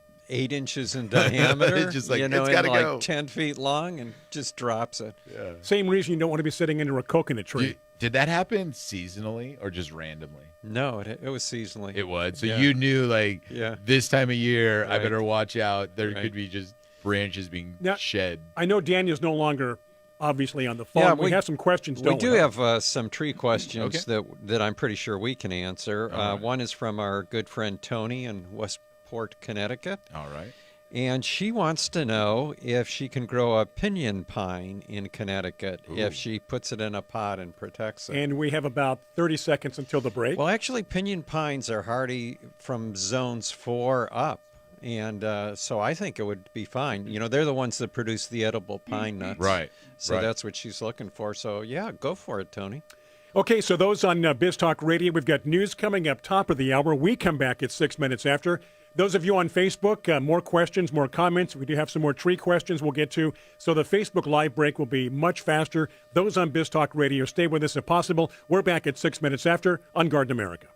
inches in diameter, It's just like, and it's gotta like go. 10 feet long, and just drops it. Same reason you don't want to be sitting under a coconut tree. Did that happen seasonally or just randomly? No, it was seasonally. It was. So Yeah. you knew, like, Yeah. this time of year, I Right. better watch out. There Right. could be just branches being Now- shed. I know Daniel's no longer obviously on the phone. Yeah, we have some questions, We don't we? do have some tree questions Okay. that I'm pretty sure we can answer. All right. One is from our good friend Tony in Westport, Connecticut. All right. And she wants to know if she can grow a pinyon pine in Connecticut Ooh. if she puts it in a pot and protects it. And we have about 30 seconds until the break. Well, actually, pinyon pines are hardy from zones 4 up. And so I think it would be fine. They're the ones that produce the edible pine nuts. Right. So right. that's what she's looking for. So, yeah, go for it, Tony. Okay, so those on Biz Talk Radio, we've got news coming up top of the hour. We come back at 6 minutes after. Those of you on Facebook, more questions, more comments. We do have some more tree questions we'll get to. So the Facebook Live break will be much faster. Those on Biz Talk Radio, stay with us if possible. We're back at 6 minutes after on Garden America.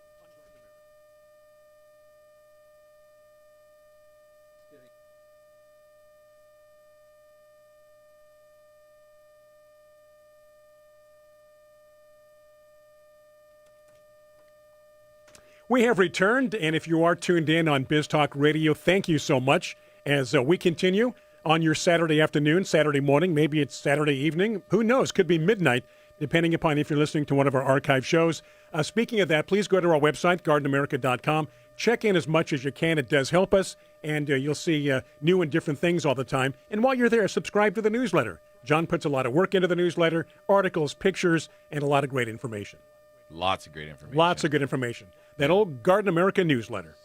We have returned, and if you are tuned in on Biz Talk Radio, thank you so much as we continue on your Saturday afternoon, Saturday morning, maybe it's Saturday evening. Who knows? Could be midnight, depending upon if you're listening to one of our archive shows. Speaking of that, please go to our website, gardenamerica.com. Check in as much as you can. It does help us, and you'll see new and different things all the time. And while you're there, subscribe to the newsletter. John puts a lot of work into the newsletter, articles, pictures, and a lot of great information. Lots of great information. Lots of good information. That old Garden America newsletter.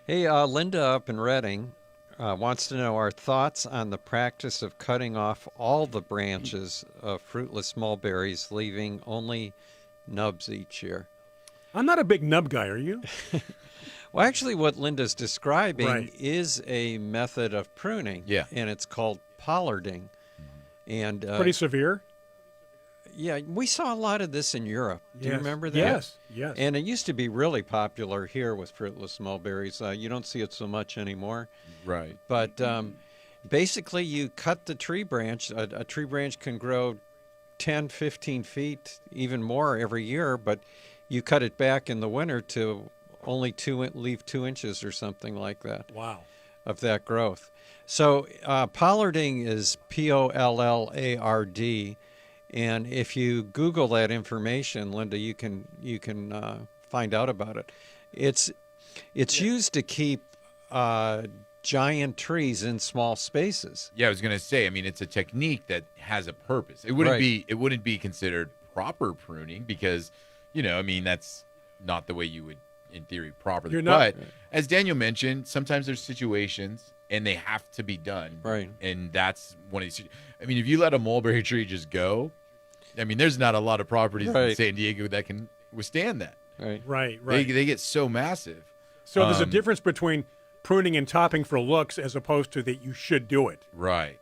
Hey, Linda up in Reading wants to know our thoughts on the practice of cutting off all the branches of fruitless mulberries, leaving only nubs each year. I'm not a big nub guy, are you? Well, actually, what Linda's describing Right. is a method of pruning. Yeah. And it's called pollarding. And Pretty severe. yeah, we saw a lot of this in Europe. Do you Yes. remember that? Yes. And it used to be really popular here with fruitless mulberries. You don't see it so much anymore. Right. But basically, you cut the tree branch. A tree branch can grow 10, 15 feet, even more every year, but you cut it back in the winter to only leave 2 inches or something like that Wow. of that growth. So pollarding is Pollard. And if you Google that information, Linda, you can find out about it. It's used to keep giant trees in small spaces. Yeah, I was gonna say. I mean, it's a technique that has a purpose. It wouldn't Right. be considered proper pruning because, I mean, that's not the way you would, in theory, properly. You're not- But as Daniel mentioned, sometimes there's situations and they have to be done. Right. And that's one of these. I mean, if you let a mulberry tree just go, I mean, there's not a lot of properties in Right. San Diego that can withstand that. Right. Right. They get so massive. So there's a Um, difference between pruning and topping for looks as opposed to that you should do it. Right.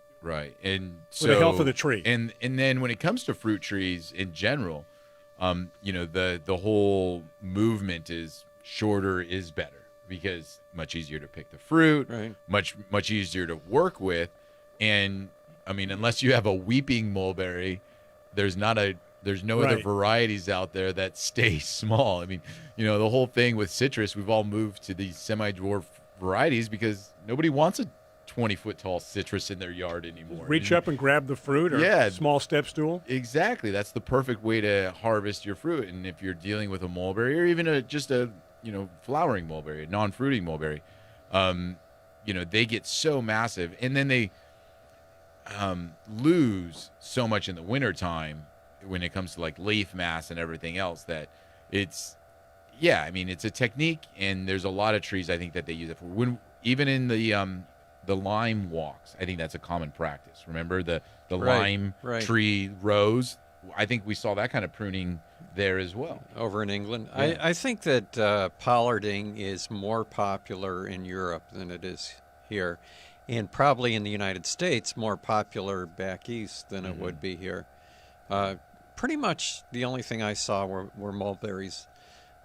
And so For the health of the tree. And then when it comes to fruit trees in general, the whole movement is shorter is better because much easier to pick the fruit, Right. much easier to work with. And I mean, unless you have a weeping mulberry, there's no other Right. varieties out there that stay small. I mean, the whole thing with citrus, we've all moved to these semi-dwarf varieties because nobody wants a 20-foot tall citrus in their yard anymore. Reach up and grab the fruit or Yeah. small step stool. Exactly. That's the perfect way to harvest your fruit. And if you're dealing with a mulberry or even just a flowering mulberry, a non-fruiting mulberry, they get so massive. And then they lose so much in the wintertime when it comes to like leaf mass and everything else that it's a technique. And there's a lot of trees I think that they use it for. Even in the the lime walks. I think that's a common practice. Remember the Right, lime right. tree rows? I think we saw that kind of pruning there as well. Over in England. Yeah. I think that pollarding is more popular in Europe than it is here. And probably in the United States, more popular back east than it would be here. Pretty much the only thing I saw were mulberries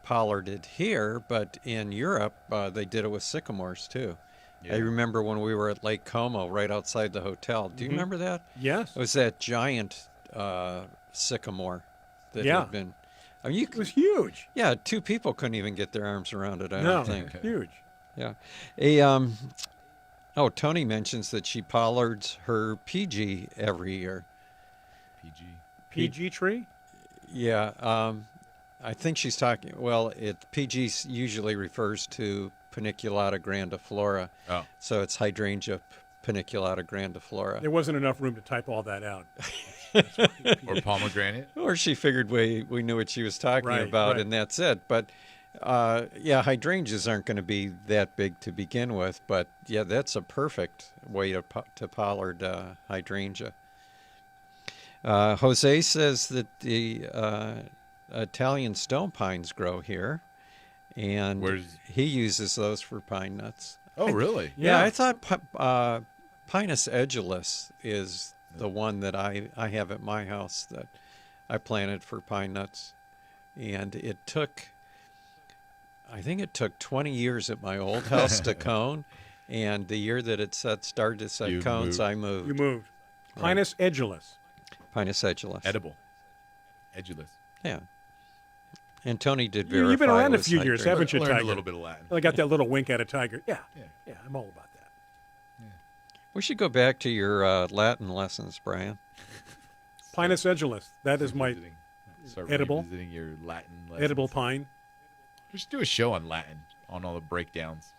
pollarded here, but in Europe, they did it with sycamores too. Yeah. I remember when we were at Lake Como right outside the hotel. Do you remember that? Yes. It was that giant sycamore that Yeah. had been. I mean, It was huge. yeah, two people couldn't even get their arms around it. I No, don't think. huge. Yeah. Tony mentions that she pollards her PG every year. PG. PG tree? Yeah. I think she's talking. Well, PG usually refers to Paniculata grandiflora. Oh. So it's Hydrangea Paniculata grandiflora. There wasn't enough room to type all that out. Or pomegranate. Or she figured we knew what she was talking Right, about, right. and that's it. But yeah, hydrangeas aren't going to be that big to begin with. But yeah, that's a perfect way to pollard hydrangea. Jose says that the Italian stone pines grow here, and he uses those for pine nuts. Oh, really? Yeah, I thought Pinus edulis is the one that I have at my house that I planted for pine nuts. And I think it took 20 years at my old house to cone. And the year that it started to set You cones, moved. I moved. You moved. Pinus edulis. Pinus edulis. Edible. Edulous. Yeah. And Tony did verify. You've been around it a was few years, hydrangea. haven't you, Learned Tiger? a little bit of Latin. I got that little wink at a Tiger. Yeah, I'm all about that. We should go back to your Latin lessons, Brian. Pinus edulis. That is my Start edible. revisiting your Latin lessons. edible pine. We should do a show on Latin, on all the breakdowns.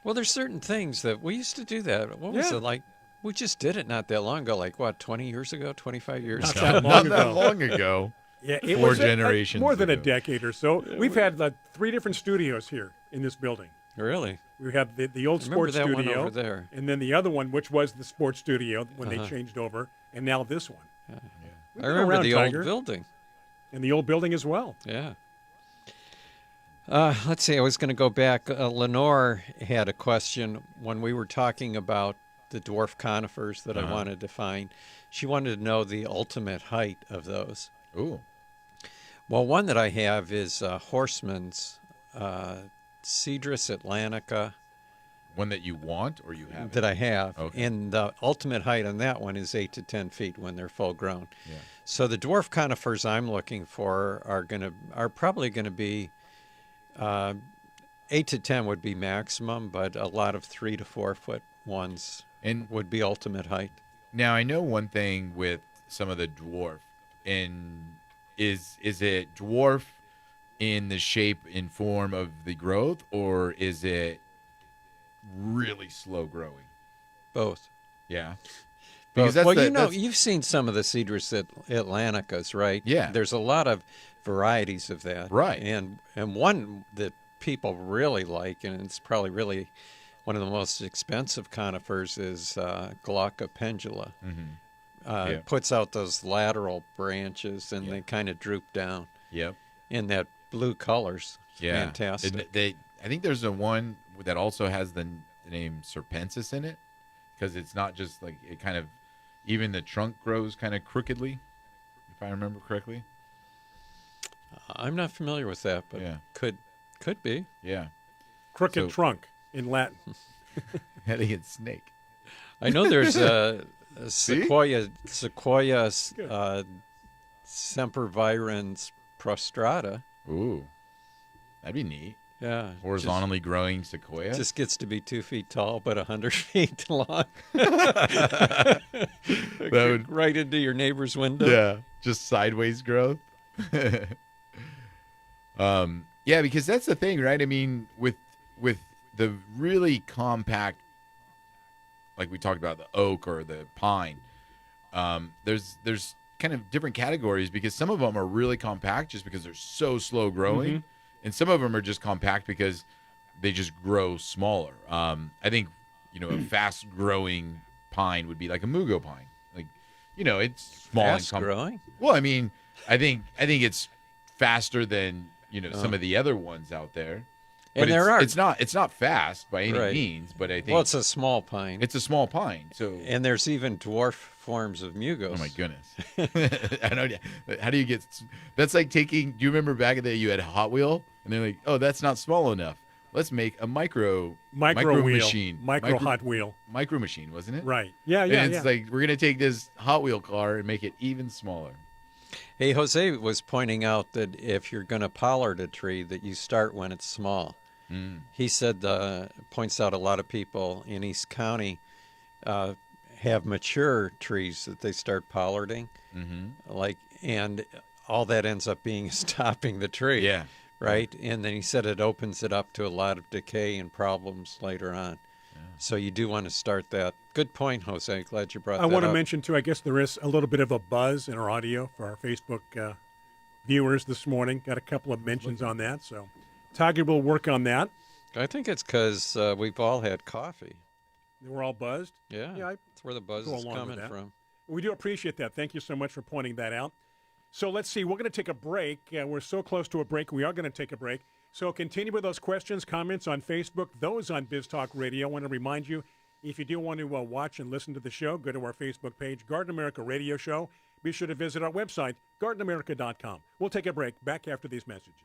Well, there's certain things that we used to do that. What was Yeah. it like? We just did it not that long ago, like what, 20 years ago, 25 years Not ago? that long Not ago. that long ago. Yeah, it 4 was generations more than a ago. decade or so. We've had 3 different studios here in this building. Really? We have the old Remember sports that one studio over there? and then the other one, which was the sports studio when they Uh-huh. changed over, and now this one. We've I been remember around, the Tiger, old building. and the old building as well. Yeah. Let's see. I was going to go back. Lenore had a question when we were talking about the dwarf conifers that I wanted to find. She wanted to know the ultimate height of those. Ooh. Well, one that I have is Horseman's Cedrus atlantica One that you want or you have? that I have. Okay. And the ultimate height on that one is 8 to 10 feet when they're full grown. Yeah. So the dwarf conifers I'm looking for are probably going to be 8 to 10 would be maximum, but a lot of 3 to 4 foot ones And would be ultimate height. now I know one thing with some of the dwarf, is it dwarf in the shape and form of the growth, or is it really slow growing? Both. Yeah. Both. that's Well, the- you know, that's- you've seen some of the Cedrus atlanticas, right? Yeah. There's a lot of varieties of that. Right. And one that people really like, and it's probably really one of the most expensive conifers, is Glauca pendula. Yeah. It puts out those lateral branches, and they kind of droop down. Yep. In that blue color's Yeah. fantastic. And I think there's a one that also has the name serpensis in it, because it's not just like it kind of, even the trunk grows kind of crookedly, if I remember correctly. I'm not familiar with that, but Yeah. could be. Yeah. Crooked So- trunk in Latin. Elegant snake. I know there's a See? sequoia Good. sempervirens prostrata. Ooh. That'd be neat. Yeah, Horizontally growing sequoia. just gets to be 2 feet tall, but 100 feet long. would- right into your neighbor's window. yeah. Just sideways growth. Yeah, because that's the thing, right? I mean, with the really compact, like we talked about, the oak or the pine, there's kind of different categories, because some of them are really compact just because they're so slow growing, and some of them are just compact because they just grow smaller. I think a fast-growing pine would be like a mugo pine. Like, it's small Fast and growing? Well, I mean, I think it's faster than some of the other ones out there. But And there are. it's not fast by any Right. means. But I think Well, it's a small pine. it's a small pine. So And there's even dwarf forms of mugos. oh my goodness, I know. How do you get? That's like taking. Do you remember back in the day you had a Hot Wheel, and they're like, oh, that's not small enough. Let's make a micro wheel, machine, Hot Wheel. micro machine, wasn't it? Right. Yeah. And it's like we're gonna take this Hot Wheel car and make it even smaller. Hey, Jose was pointing out that if you're going to pollard a tree, that you start when it's small. He said, points out a lot of people in East County have mature trees that they start pollarding, and all that ends up being is topping the tree. Yeah. Right? And then he said it opens it up to a lot of decay and problems later on. Yeah. So you do want to start that. Good point, Jose. Glad you brought that up. I want to mention, too, I guess there is a little bit of a buzz in our audio for our Facebook viewers this morning. Got a couple of mentions on that. So Tiger will work on that. I think it's because we've all had coffee. We're all buzzed? Yeah, that's where the buzz is coming from. We do appreciate that. Thank you so much for pointing that out. So let's see. We're going to take a break. We're so close to a break. We are going to take a break. So continue with those questions, comments on Facebook, those on Biz Talk Radio. I want to remind you, if you do want to watch and listen to the show, go to our Facebook page, Garden America Radio Show. Be sure to visit our website, gardenamerica.com. We'll take a break. Back after these messages.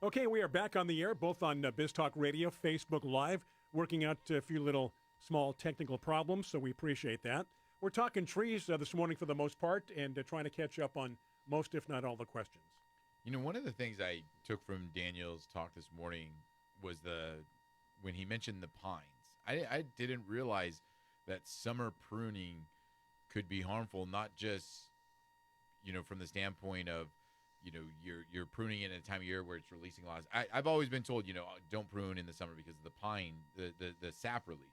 Okay, we are back on the air, both on Biz Talk Radio, Facebook Live, working out a few little small technical problems, so we appreciate that. We're talking trees this morning for the most part and trying to catch up on most, if not all, the questions. One of the things I took from Daniel's talk this morning was when he mentioned the pines. I didn't realize that summer pruning could be harmful, not just, from the standpoint of, you're pruning it at a time of year where it's releasing a lot. I've always been told, don't prune in the summer because of the pine, the sap release.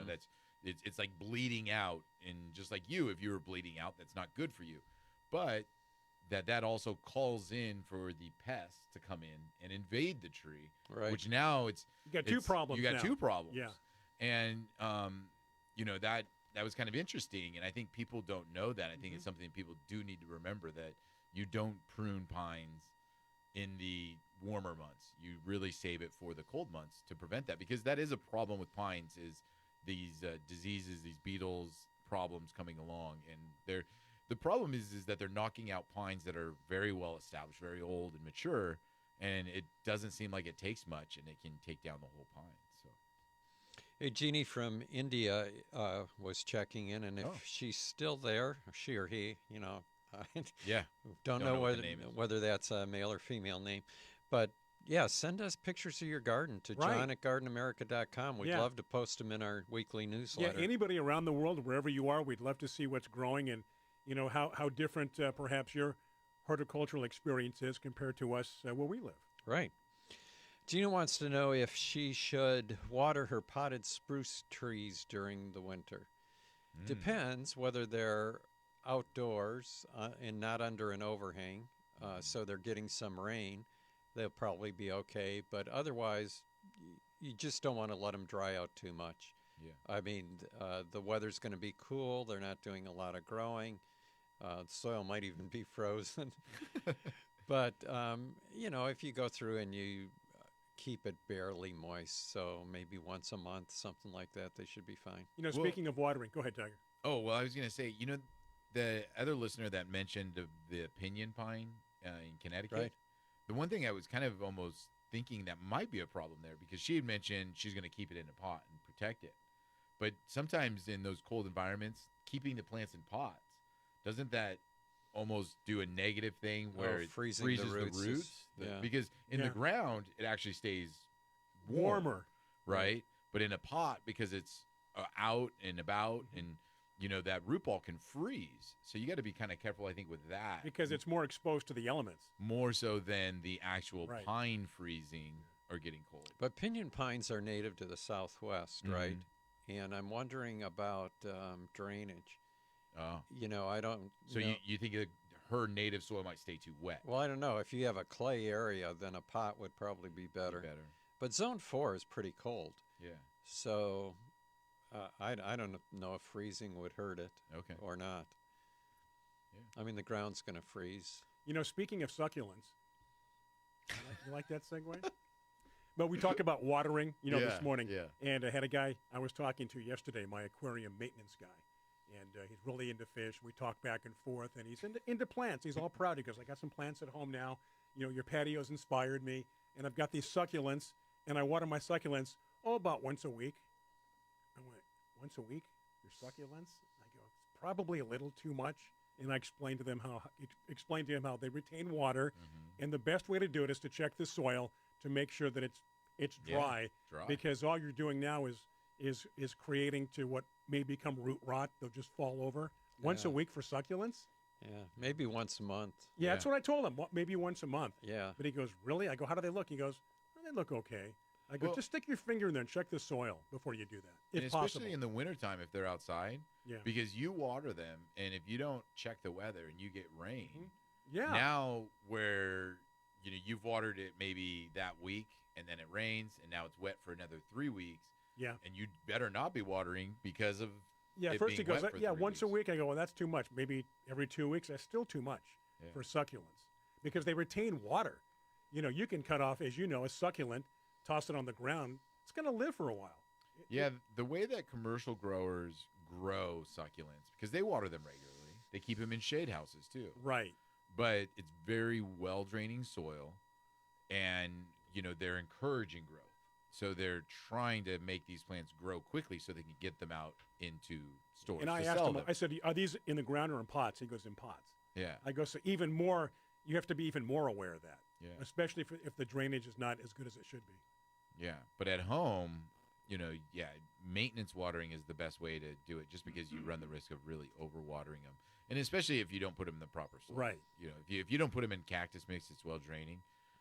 That's it's like bleeding out, and just like if you were bleeding out, that's not good for you. But that also calls in for the pests to come in and invade the tree, right? Which now you got two problems. You got two problems, yeah. And that was kind of interesting, and I think people don't know that. I think it's something people do need to remember, that you don't prune pines in the warmer months. You really save it for the cold months to prevent that, because that is a problem with pines, is these diseases, these beetles problems coming along. And the problem is that they're knocking out pines that are very well established, very old and mature, and it doesn't seem like it takes much, and it can take down the whole pine. So, hey, Jeannie from India was checking in, and if she's still there, she or he, yeah, don't know whether that's a male or female name, but yeah, send us pictures of your garden to john@gardenamerica.com. We'd love to post them in our weekly newsletter. Yeah, anybody around the world, wherever you are, we'd love to see what's growing and how different perhaps your horticultural experience is compared to us where we live. Right. Gina wants to know if she should water her potted spruce trees during the winter. Depends whether they're outdoors and not under an overhang, so they're getting some rain. They'll probably be okay, but otherwise you just don't want to let them dry out too much. Yeah. I mean, the weather's going to be cool. They're not doing a lot of growing. The soil might even be frozen. But, if you go through and you keep it barely moist, so maybe once a month, something like that, they should be fine. Speaking of watering, go ahead, Tiger. Oh, well, I was going to say, the other listener that mentioned the pinyon pine in Connecticut, right. The one thing I was kind of almost thinking that might be a problem there, because she had mentioned she's going to keep it in a pot and protect it. But sometimes in those cold environments, keeping the plants in pots, doesn't that almost do a negative thing where it freezes the roots? Because in the ground, it actually stays warmer, right? But in a pot, because it's out and about, and that root ball can freeze. So you got to be kind of careful, I think, with that. Because it's more exposed to the elements. More so than the actual Right. pine freezing or getting cold. But pinyon pines are native to the Southwest, right? And I'm wondering about drainage. Oh. I don't. So you think her native soil might stay too wet? Well, I don't know. If you have a clay area, then a pot would probably be better. But Zone 4 is pretty cold. Yeah. So I don't know if freezing would hurt it or not. Yeah. I mean, the ground's going to freeze. Speaking of succulents, you like that segue? But we talk about watering, this morning. Yeah. And I had a guy I was talking to yesterday, my aquarium maintenance guy. And he's really into fish. We talk back and forth, and he's into plants. He's all proud. He goes, I got some plants at home now. Your patio's inspired me, and I've got these succulents, and I water my succulents, about once a week. I went, once a week? Your succulents? I go, it's probably a little too much. And I explained to him how they retain water, and the best way to do it is to check the soil to make sure that it's dry, because all you're doing now is creating to what may become root rot. They'll just fall over. Once a week for succulents? Yeah, maybe once a month. Yeah, that's what I told him. Maybe once a month. Yeah. But he goes, really? I go, how do they look? He goes, well, they look okay. I go, just stick your finger in there and check the soil before you do that, if especially possible. in the wintertime if they're outside. Yeah. Because you water them, and if you don't check the weather and you get rain, yeah. now where you've watered it maybe that week, and then it rains, and now it's wet for another 3 weeks. Yeah. And you better not be watering because of it first he being goes, wet for yeah, 3 once a weeks. week. I go, well, that's too much. Maybe every 2 weeks. That's still too much for succulents because they retain water. You can cut off, as you know, a succulent, toss it on the ground. It's going to live for a while. Yeah, the way that commercial growers grow succulents, because they water them regularly, they keep them in shade houses too. Right. But it's very well-draining soil, and, they're encouraging growth. So they're trying to make these plants grow quickly so they can get them out into stores. And I asked him, I said, are these in the ground or in pots? He goes, in pots. Yeah. I go, so even more, you have to be even more aware of that. Yeah. Especially if the drainage is not as good as it should be. Yeah. But at home, maintenance watering is the best way to do it, just because you run the risk of really overwatering them. And especially if you don't put them in the proper soil. Right. If you don't put them in cactus mix, it's well draining,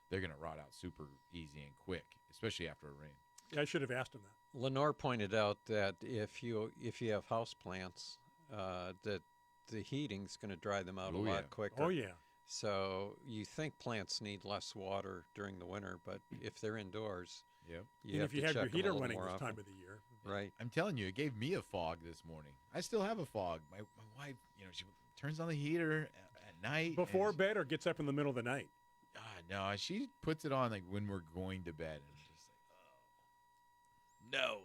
they're going to rot out super easy and quick, especially after a rain. Yeah, I should have asked him that. Lenore pointed out that if you have house plants, that the heating's going to dry them out a lot quicker. Oh, yeah. So you think plants need less water during the winter, but if they're indoors, Yep. If you have your heater running this time of the year. Right. I'm telling you, it gave me a fog this morning. I still have a fog. My wife, she turns on the heater at night. Before bed or gets up in the middle of the night? No, she puts it on like when we're going to bed. And it's just like, no.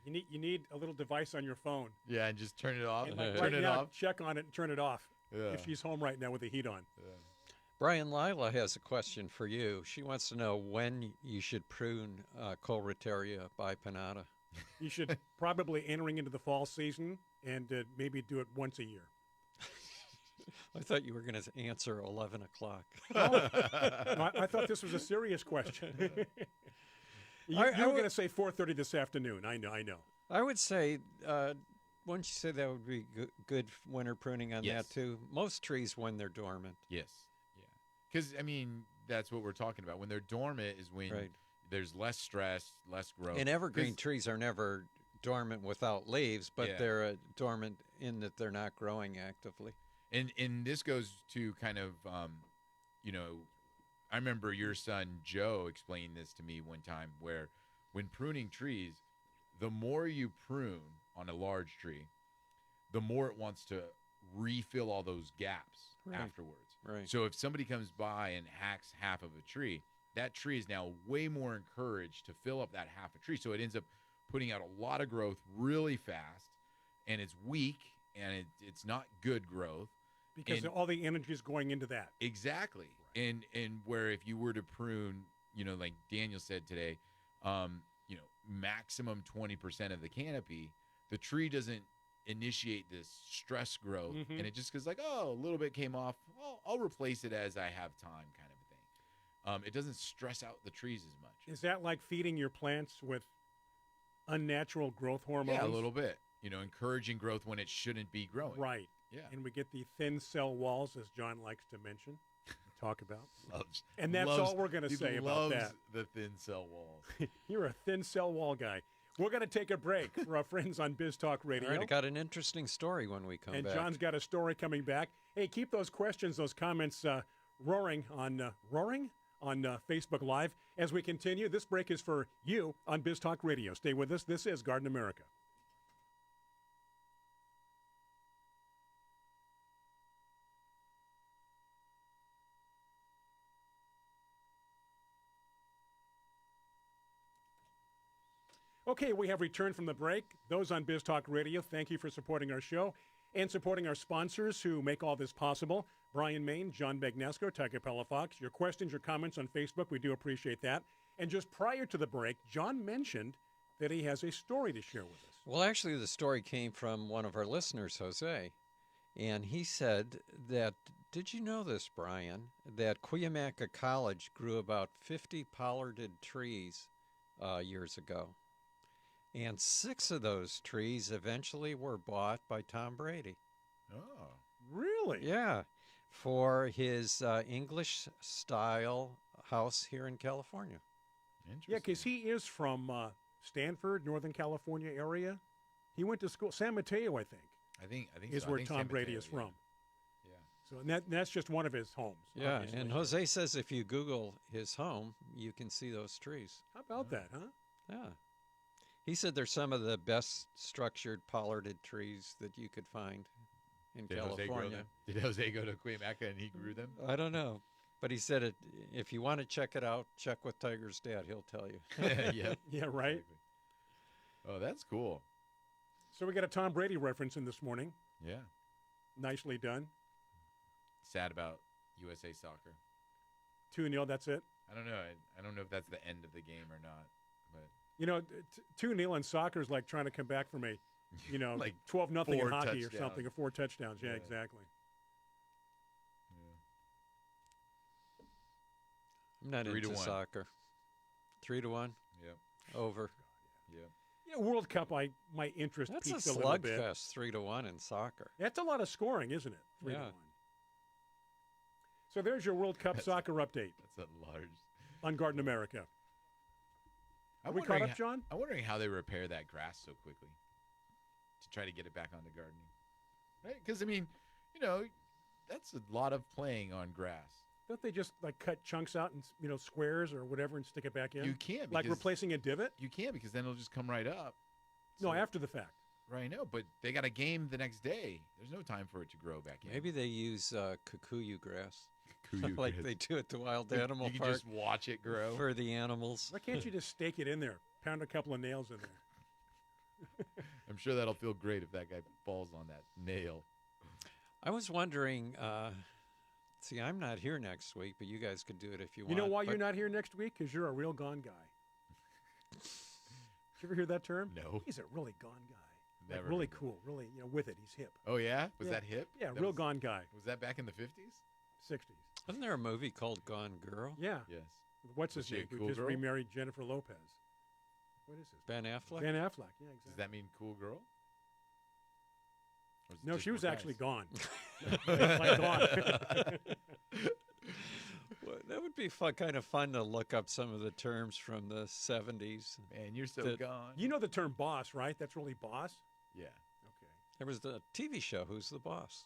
You need a little device on your phone. Yeah, and just turn it off. And Turn right it now, off. check on it and turn it off. Yeah. If she's home right now with the heat on. Yeah. Brian, Lila has a question for you. She wants to know when you should prune Colereteria bipinnata. You should probably entering into the fall season and maybe do it once a year. I thought you were going to answer 11 o'clock. I thought this was a serious question. you were going to say 4:30 this afternoon. I know. I would say, wouldn't you say that would be good winter pruning on that too? Most trees when they're dormant. Yes. Yeah. Because, that's what we're talking about. When they're dormant is when there's less stress, less growth. And evergreen trees are never dormant without leaves, but they're dormant in that they're not growing actively. And this goes to kind of, I remember your son Joe explained this to me one time, where when pruning trees, the more you prune on a large tree, the more it wants to refill all those gaps afterwards. Right. So if somebody comes by and hacks half of a tree, that tree is now way more encouraged to fill up that half a tree. So it ends up putting out a lot of growth really fast, and it's weak, and it's not good growth. Because all the energy is going into that. Exactly. Right. And where if you were to prune, like Daniel said today, maximum 20% of the canopy, the tree doesn't initiate this stress growth, and it just goes like, a little bit came off, I'll replace it as I have time, kind of a thing. It doesn't stress out the trees as much. Is that like feeding your plants with unnatural growth hormones? Yeah, a little bit. encouraging growth when it shouldn't be growing. Right. Yeah. And we get the thin cell walls, as John likes to mention, talk about. Loves. And that's loves- all we're going to he say about loves that. the thin cell walls. You're a thin cell wall guy. We're going to take a break for our friends on Biz Talk Radio. All right, I got an interesting story when we come And back. John's got a story coming back. Hey, keep those questions, those comments roaring on Facebook Live as we continue. This break is for you on Biz Talk Radio. Stay with us. This is Garden America. Okay, we have returned from the break. Those on Biz Talk Radio, thank you for supporting our show and supporting our sponsors who make all this possible. Brian Main, John Bagnesco, Tiger Palafox. Your questions, your comments on Facebook, we do appreciate that. And just prior to the break, John mentioned that he has a story to share with us. Well, actually, the story came from one of our listeners, Jose. And he said that, did you know this, Brian, that Cuyamaca College grew about 50 pollarded trees years ago? And 6 of those trees eventually were bought by Tom Brady. Oh. Really? Yeah, for his English-style house here in California. Interesting. Yeah, because he is from Stanford, Northern California area. He went to school, San Mateo, I think, I think is so. I where think Tom San Brady Mateo, is from. Yeah. So that's just one of his homes. Yeah, obviously. and Jose says if you Google his home, you can see those trees. How about that, huh? Yeah. He said they're some of the best structured pollarded trees that you could find in Did Jose grow California. them? Did Jose go to Cuyamaca and he grew them? I don't know. But he said if you want to check it out, check with Tiger's dad. He'll tell you. Yeah. Yeah, right? Exactly. Oh, that's cool. So we got a Tom Brady reference in this morning. Yeah. Nicely done. Sad about USA Soccer. 2-0, that's it. I don't know. I don't know if that's the end of the game or not. But 2-0 in soccer is like trying to come back from a, Like 12-0 in 4 hockey or touchdowns. something, or 4 touchdowns. Yeah, Yeah. exactly. I'm not 3 to into 1. soccer. 3-1 Yep. over. Yep. Yeah, World Cup, my interest That's a peaked a little bit. slugfest, 3-1 in soccer. That's a lot of scoring, isn't it? 3-1. Yeah. So there's your World Cup soccer update That's a large. on Garden America. Are we caught wondering up, John? I'm wondering how they repair that grass so quickly to try to get it back onto gardening. Right? Because, that's a lot of playing on grass. Don't they just cut chunks out in squares or whatever and stick it back in? You can't, like because- replacing a divot. You can't, because then it'll just come right up. No, So- after the fact. Right, no, but they got a game the next day. There's no time for it to grow back in. Maybe they use kikuyu grass. Kikuyu like grass. they do at the Wild Animal you can Park just watch it grow. for the animals. Why can't you just stake it in there? Pound a couple of nails in there. I'm sure that'll feel great if that guy falls on that nail. I was wondering, see, I'm not here next week, but you guys could do it if you want. You know why you're But- not here next week? Because you're a real gone guy. Did you ever hear that term? No. He's a really gone guy. Never really heard that. cool. Really, with it. He's hip. Oh, yeah? Was Yeah. that hip? Yeah, That real was, gone guy. Was that back in the 50s? 60s. Wasn't there a movie called Gone Girl? Yeah. Yes. What's Was his she a name? Who cool just girl? remarried Jennifer Lopez. What is this? Ben Affleck? Ben Affleck. Yeah, exactly. Does that mean cool girl? Or is it No, just she more was actually guys? gone. Like gone. Well, that would be kind of fun to look up some of the terms from the 70s. Man, you're so That- gone. You know the term boss, right? That's really boss. Yeah. Okay. There was the TV show, Who's the Boss?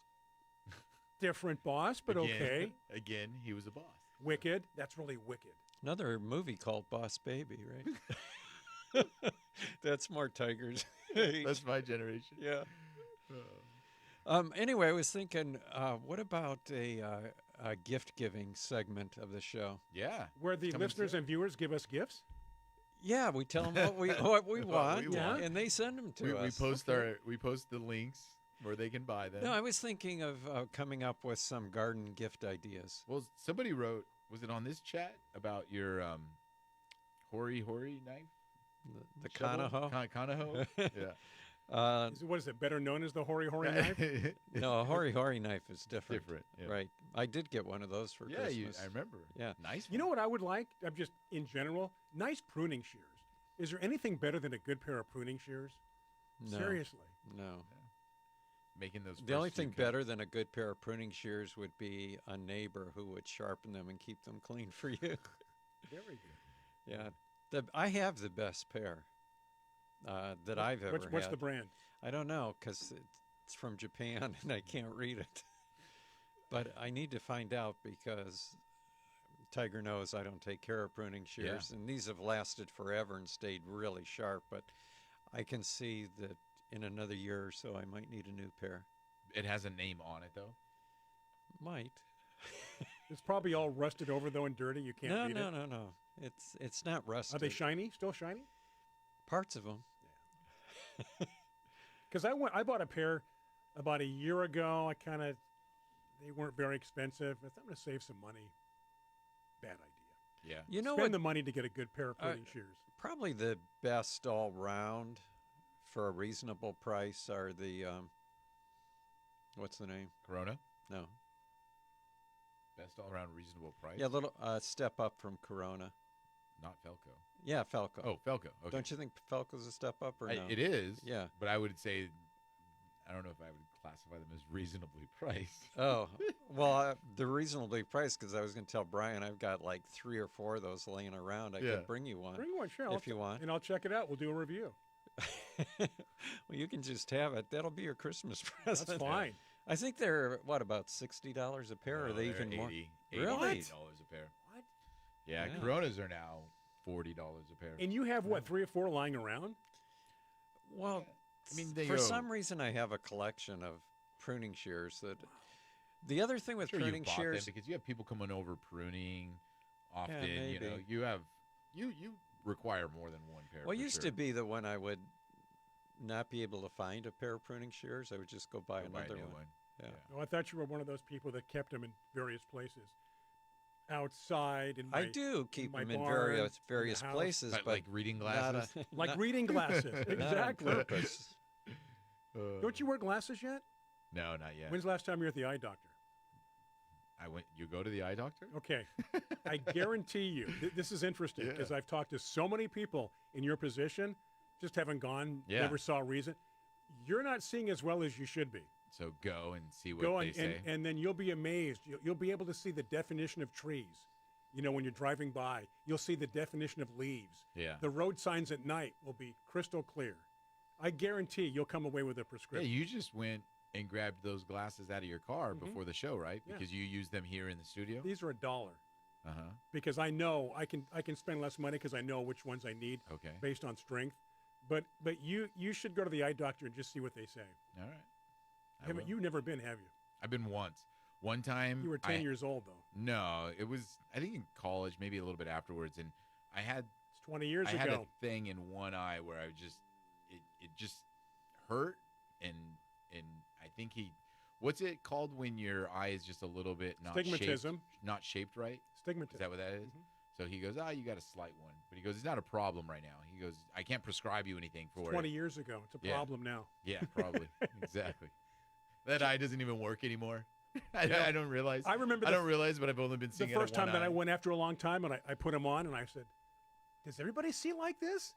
Different boss, but Again- okay. Again, he was a boss. Wicked. That's really wicked. Another movie called Boss Baby, right? That's more Tigers. That's my generation. Yeah. Anyway, I was thinking, what about a gift-giving segment of the show? Yeah. Where the Coming listeners soon. and viewers give us gifts. Yeah, we tell them what we want, want. and they send them to we us. post we post the links where they can buy them. No, I was thinking of coming up with some garden gift ideas. Well, somebody wrote, was it on this chat about your hori knife? The Shovel? Kanaho. Kanaho? Yeah. What is it? Better known as the hori knife? No, a hori knife is different. Different, yeah. Right. I did get one of those for Yeah, Christmas. I remember. Yeah. Nice. You know what I would like? I'm just in general, nice pruning shears. Is there anything better than a good pair of pruning shears? No. Seriously. No. Making those. The only first few thing cuts. better than a good pair of pruning shears would be a neighbor who would sharpen them and keep them clean for you. Very good. Yeah. I have the best pair that I've ever What's had. the brand? I don't know because it's from Japan and I can't read it. But I need to find out because Tiger knows I don't take care of pruning shears. Yeah. And these have lasted forever and stayed really sharp. But I can see that in another year or so I might need a new pair. It has a name on it though. Might. It's probably all rusted over though and dirty. You can't read it. No. It's not rusted. Are they shiny? Still shiny? Parts of them. Because I bought a pair about a year ago. They weren't very expensive. I thought I'm going to save some money. Bad idea. Yeah. You know Spend what? the money to get a good pair of pruning shears. Probably the best all round for a reasonable price are the what's the name? Corona. No. Best all around reasonable price. Yeah, a little step up from Corona. Not Felco. Yeah, Felco. Oh, Felco. Okay. Don't you think Felco's a step up or no? It is. Yeah. But I would say, I don't know if I would classify them as reasonably priced. Oh, well, they're reasonably priced because I was going to tell Brian I've got like 3 or 4 of those laying around. I Yeah. could bring you one. Bring one, sure. If you want. And I'll check it out. We'll do a review. Well, you can just have it. That'll be your Christmas present. That's fine. I think they're, about $60 a pair? Or are they they're even more? $80 Really? $80 a pair. What? Yeah, Yeah. Coronas are now $40 a pair. And you have, what, 3 or 4 lying around? Well, I mean, they for go- some reason, I have a collection of pruning shears that. The other thing with Sure, pruning you bought shears, them because you have people coming over pruning often. maybe. You require more than one pair. well, it for used sure. to be that when I would not be able to find a pair of pruning shears, I would just go buy Go buy a another new one. Yeah. Oh, I thought you were one of those people that kept them in various places. Outside in my I do keep my them in barn, various in the house. places, Like- but like reading not glasses? Like reading glasses. not on Exactly. purpose. Don't you wear glasses yet? No, not yet. When's the last time you were at the eye doctor? You go to the eye doctor? Okay. I guarantee you, this is interesting because I've talked to so many people in your position, just haven't gone, Yeah. never saw a reason. You're not seeing as well as you should be. So go and see what Go they and, say. and then you'll be amazed. You'll be able to see the definition of trees. You know, when you're driving by, you'll see the definition of leaves. Yeah. The road signs at night will be crystal clear. I guarantee you'll come away with a Yeah, prescription. you just went and grabbed those glasses out of your car before the show, right? Yeah. Because you used them here in the studio. These are $1 Uh-huh. because I know I can spend less money because I know which ones I need Okay. based on strength. But you should go to the eye doctor and just see what they say. All right. I will. You've never been, have you? I've been once. One time. You were 10 years old though. No, it was, I think in college, maybe a little bit afterwards. And I had It's 20 years I had ago. a thing in one eye where it just hurt. And I think what's it called when your eye is just a little bit not Stigmatism. not shaped right? Stigmatism. Is that what that is? So he goes, you got a slight one. But he goes, it's not a problem right now. He goes, I can't prescribe you anything for 20 it. years ago. It's a Yeah. problem now. Yeah, probably. Exactly. That eye doesn't even work anymore. I don't realize. I remember I the- don't realize, but I've only been The seeing first it in one time that eye. I went after a long time and I put them on and I said, does everybody see like this?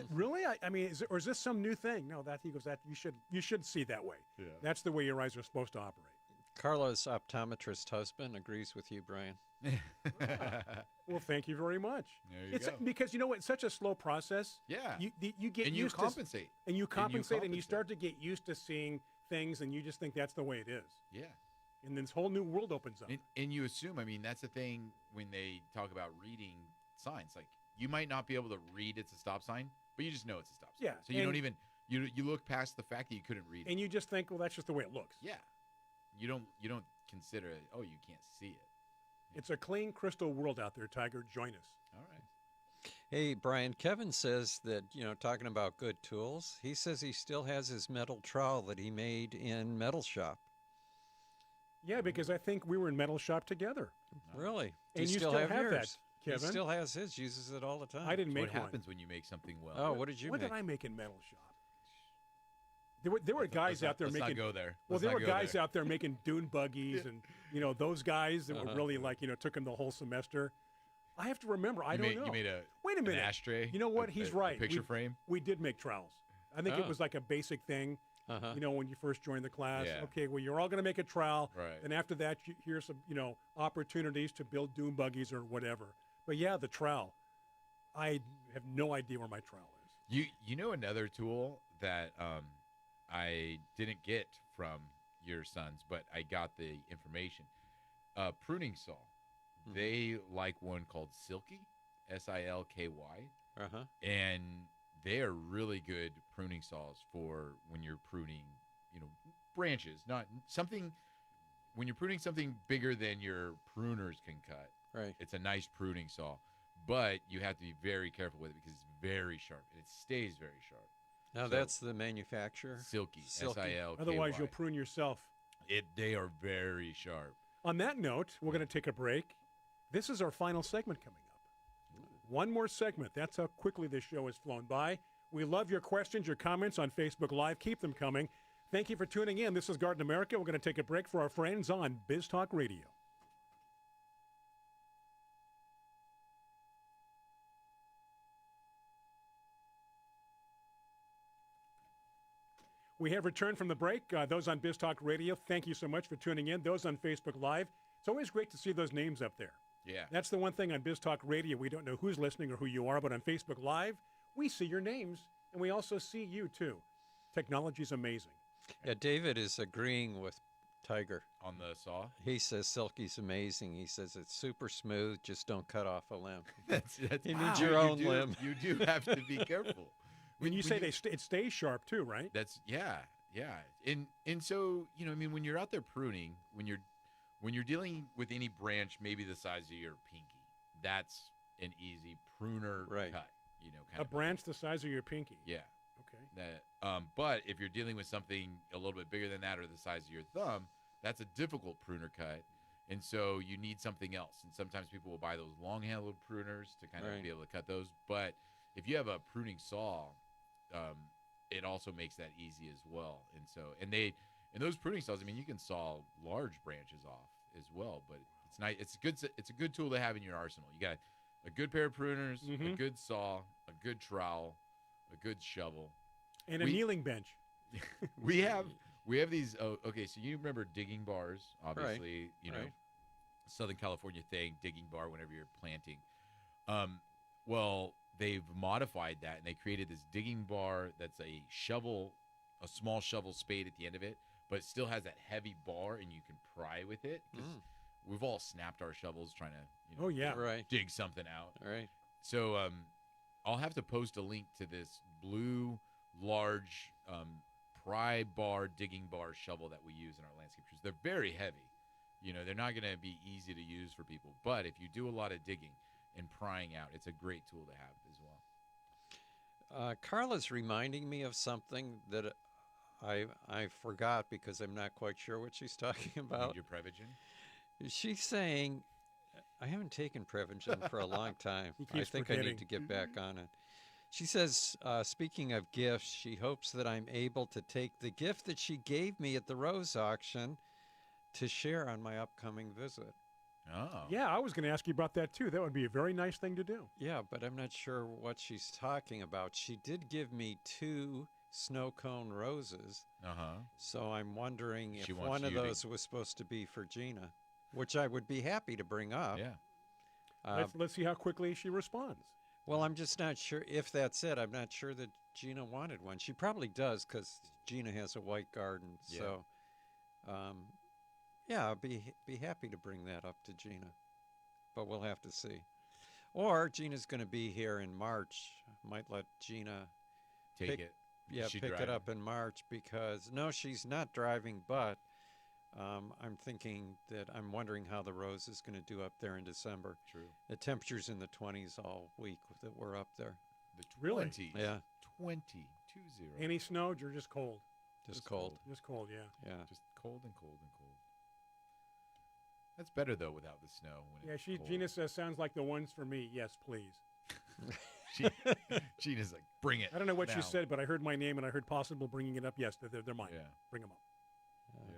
Really? I mean, is this some new thing? No, he goes, that you should see that way. Yeah. That's the way your eyes are supposed to operate. Carla's optometrist husband agrees with you, Brian. Well, thank you very much. There you go. Because you know what? It's such a slow process. Yeah. You get And you used compensate. to and you compensate and you compensate. start to get used to seeing things and you just think that's the way it is. Yeah. And then this whole new world opens up. And you assume, I mean, that's the thing when they talk about reading signs. Like, you might not be able to read it's a stop sign, but you just know it's a stop sign. Yeah, So you and- don't even, you look past the fact that you couldn't read it. And you just think, well, that's just the way it looks. Yeah. You don't consider it, you can't see it. It's a clean crystal world out there, Tiger. Join us. All right. Hey, Brian, Kevin says that, talking about good tools, he says he still has his metal trowel that he made in Metal Shop. Yeah, because I think we were in Metal Shop together. Really? And Do you still have yours? that, Kevin. He still has his, uses it all the time. I didn't What make one. happens when you make something well? Oh, what did you What make? did I make in Metal Shop? There were guys out there let's making. not go there. Well, Let's there not were go guys there. out there making dune buggies, and those guys that were really like took them the whole semester. I have to remember. I don't know. You made a Wait a minute. an ashtray. You know what? a- He's a right. picture We- frame. We did make trowels. I think it Oh. was like a basic thing. You know, when you first join the class. Yeah. Okay, well, you're all going to make a trowel. Right. And after that, here's some, opportunities to build dune buggies or whatever. But yeah, the trowel. I have no idea where my trowel is. You know another tool that I didn't get from your sons, but I got the information. Pruning saw. They like one called Silky, Silky, and they are really good pruning saws for when you're pruning, branches, not something. When you're pruning something bigger than your pruners can cut, Right. it's a nice pruning saw. But you have to be very careful with it because it's very sharp and it stays very sharp. Now So- that's the manufacturer. Silky, Silky. Silky. Otherwise, you'll prune yourself. They are very sharp. On that note, we're going to take a break. This is our final segment coming up. One more segment. That's how quickly this show has flown by. We love your questions, your comments on Facebook Live. Keep them coming. Thank you for tuning in. This is Garden America. We're going to take a break for our friends on Biz Talk Radio. We have returned from the break. Those on Biz Talk Radio, thank you so much for tuning in. Those on Facebook Live, it's always great to see those names up there. Yeah. That's the one thing on Biz Talk Radio. We don't know who's listening or who you are, but on Facebook Live, we see your names, and we also see you, too. Technology's amazing. Yeah, David is agreeing with Tiger. On the saw? He says Silky's amazing. He says it's super smooth, just don't cut off a limb. That's He wow. needs your own You do- limb. You do have to be careful. When you say it stays sharp, too, right? That's yeah. And so, when you're out there pruning, when you're dealing with any branch maybe the size of your pinky, that's an easy pruner Right. cut, kind A of branch the size of your pinky. Yeah. Okay. But if you're dealing with something a little bit bigger than that or the size of your thumb, that's a difficult pruner cut. And so you need something else. And sometimes people will buy those long-handled pruners to kind of Right. be able to cut those. But if you have a pruning saw, it also makes that easy as well. And so, and those pruning saws, you can saw large branches off as well. But it's nice. It's a good tool to have in your arsenal. You got a good pair of pruners, a good saw, a good trowel, a good shovel. And a kneeling bench. We have these. Okay, so you remember digging bars? Obviously, Right. Southern California thing, digging bar whenever you're planting. Well, they've modified that and they created this digging bar that's a shovel, a small shovel spade at the end of it, but it still has that heavy bar and you can pry with it. 'Cause we've all snapped our shovels trying to, Oh, yeah. Right. dig something out. All right. So I'll have to post a link to this blue, large pry bar, digging bar shovel that we use in our landscape trees. They're very heavy. They're not going to be easy to use for people. But if you do a lot of digging and prying out, it's a great tool to have as well. Carla's reminding me of something that I forgot because I'm not quite sure what she's talking about. Your Prevagen? She's saying, I haven't taken Prevagen for a long time. He I keeps think I forgetting. need to get back on it. She says, speaking of gifts, she hopes that I'm able to take the gift that she gave me at the rose auction to share on my upcoming visit. Oh. Yeah, I was going to ask you about that, too. That would be a very nice thing to do. Yeah, but I'm not sure what she's talking about. She did give me 2 snow cone roses, Uh-huh. so I'm wondering if She wants one of you to- those was supposed to be for Gina, which I would be happy to bring up. Yeah. Let's see how quickly she responds. Well, I'm just not sure if that's it. I'm not sure that Gina wanted one. She probably does because Gina has a white garden. Yeah. So, yeah, I'd be happy to bring that up to Gina, but we'll have to see. Or Gina's going to be here in March. Might let Gina Take it. Yeah, She pick it driving? up in March because, no, she's not driving, but I'm thinking that I'm wondering how the rose is going to do up there in December. True. The temperature's in the 20s all week that we're up there. The Really? 20s. Yeah. 20. Any snow or just cold? Just cold. Just cold, yeah. Yeah. Just cold and cold and cold. That's better, though, without the snow. When Yeah, it's cold. Gina says, sounds like the ones for me. Yes, please. Gina's like, bring it. I don't know what now. she said, but I heard my name and I heard possible bringing it up. Yes, they're mine. Yeah. Bring them up. Yeah.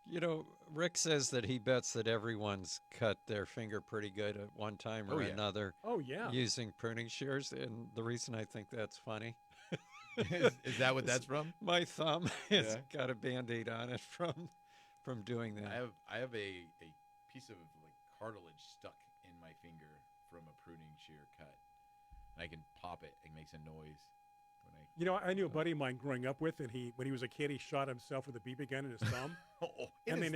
You know, Rick says that he bets that everyone's cut their finger pretty good at one time or Oh, yeah. another Oh, yeah. using pruning shears. And the reason I think that's funny Is that what that's from? My thumb has Yeah. got a Band-Aid on it from doing that. I have a piece of like cartilage stuck in my finger from a pruning shear cut, and I can pop it. It makes a noise when I. You know, I knew a buddy of mine growing up with, and when he was a kid, he shot himself with a BB gun in his thumb, Oh, and they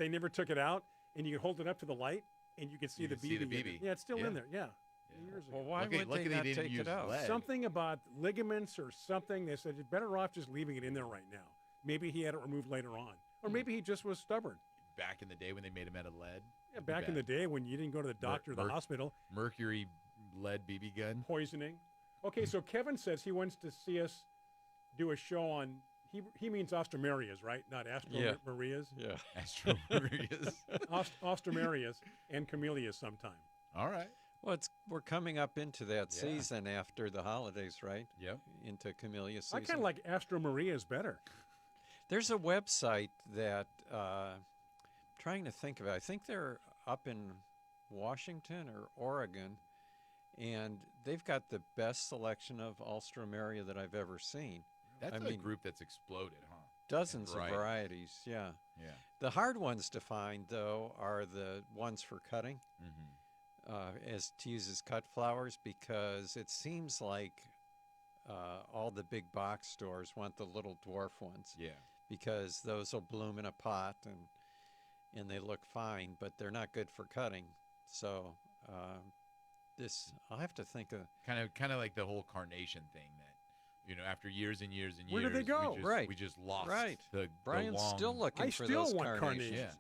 never took it out, and you could hold it up to the light, and you could see You the could see the BB. BB. Yeah, it's still Yeah. in there. Yeah. Years ago. Well, why Okay, would luckily they not they didn't take use it out? lead. Something about ligaments or something. They said you're better off just leaving it in there right now. Maybe he had it removed later on, or maybe he just was stubborn. Back in the day when they made them out of lead. Yeah, back in the day when you didn't go to the doctor or the hospital, Mercury lead BB gun. poisoning. Okay, so Kevin says he wants to see us do a show on. He means Ostromerias, right? Not Astromerias. Yeah. Astromerias. Ostromerias and camellias sometime. All right. Well, we're coming up into that season after the holidays, right? Yep. Into camellia season. I kind of like Astromerias better. There's a website that trying to think of it. I think they're up in Washington or Oregon, and they've got the best selection of Alstroemeria that I've ever seen. That's I a mean, group that's exploded, huh? Dozens And of varieties, yeah. Yeah. The hard ones to find, though, are the ones for cutting, as to use as cut flowers, because it seems like all the big box stores want the little dwarf ones. Yeah. Because those will bloom in a pot and they look fine, but they're not good for cutting. So I'll have to think of. Kind of like the whole carnation thing that, after years and years and years. Where did they go? We just lost Right. the Brian's long, still looking I for still those want carnations. carnations.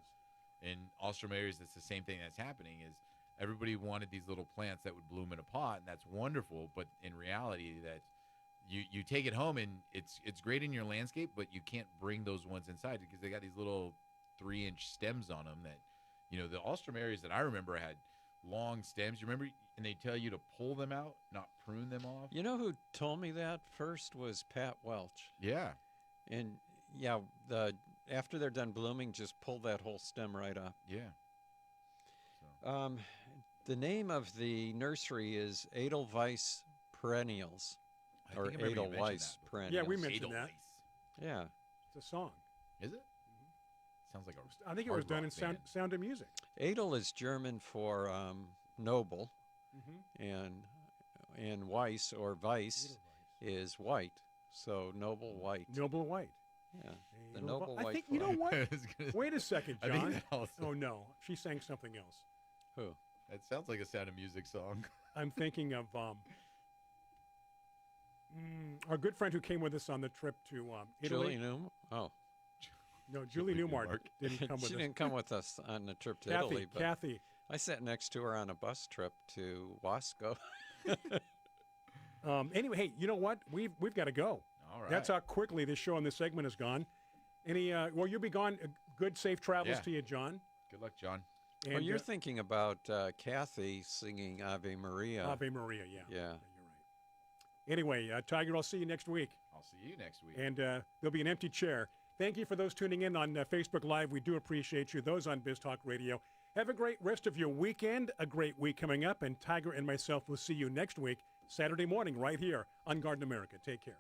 Yeah. In Austromerias, that's the same thing that's happening is everybody wanted these little plants that would bloom in a pot, and that's wonderful. But in reality, that you take it home and it's great in your landscape, but you can't bring those ones inside because they got these little 3-inch stems on them that, the Austromerias that I remember had long stems. You remember, and they tell you to pull them out, not prune them off. You know who told me that first was Pat Welch. Yeah. And yeah, after they're done blooming, just pull that whole stem right up. Yeah. The name of the nursery is Edelweiss Perennials, or I think I remember you mentioned Edelweiss that before. Perennials. Yeah, we mentioned that. Edelweiss. Yeah. It's a song. Is it? Sounds like a. I think it was done in Sound of Music. Edel is German for noble, and Weiss or Weiss is white. So noble white. Noble White. Yeah, the noble I white. think, you know flower. what? Wait a second, I think John. that also- Oh, no. She sang something else. Who? That sounds like a Sound of Music song. I'm thinking of our good friend who came with us on the trip to Italy. Julie Newmar. Oh, No, Julie Newmart didn't come with she us. didn't come with us on the trip to Italy, but Kathy. I sat next to her on a bus trip to Wasco. Anyway, hey, you know what? We've got to go. All right. That's how quickly this show and this segment is gone. Well, you'll be gone. Good, safe travels Yeah. to you, John. Good luck, John. And, Well, you're thinking about Kathy singing Ave Maria. Ave Maria, yeah. Yeah. You're right. Anyway, Tiger, I'll see you next week. I'll see you next week. And there'll be an empty chair. Thank you for those tuning in on Facebook Live. We do appreciate you. Those on Biz Talk Radio. Have a great rest of your weekend, a great week coming up. And Tiger and myself will see you next week, Saturday morning, right here on Garden America. Take care.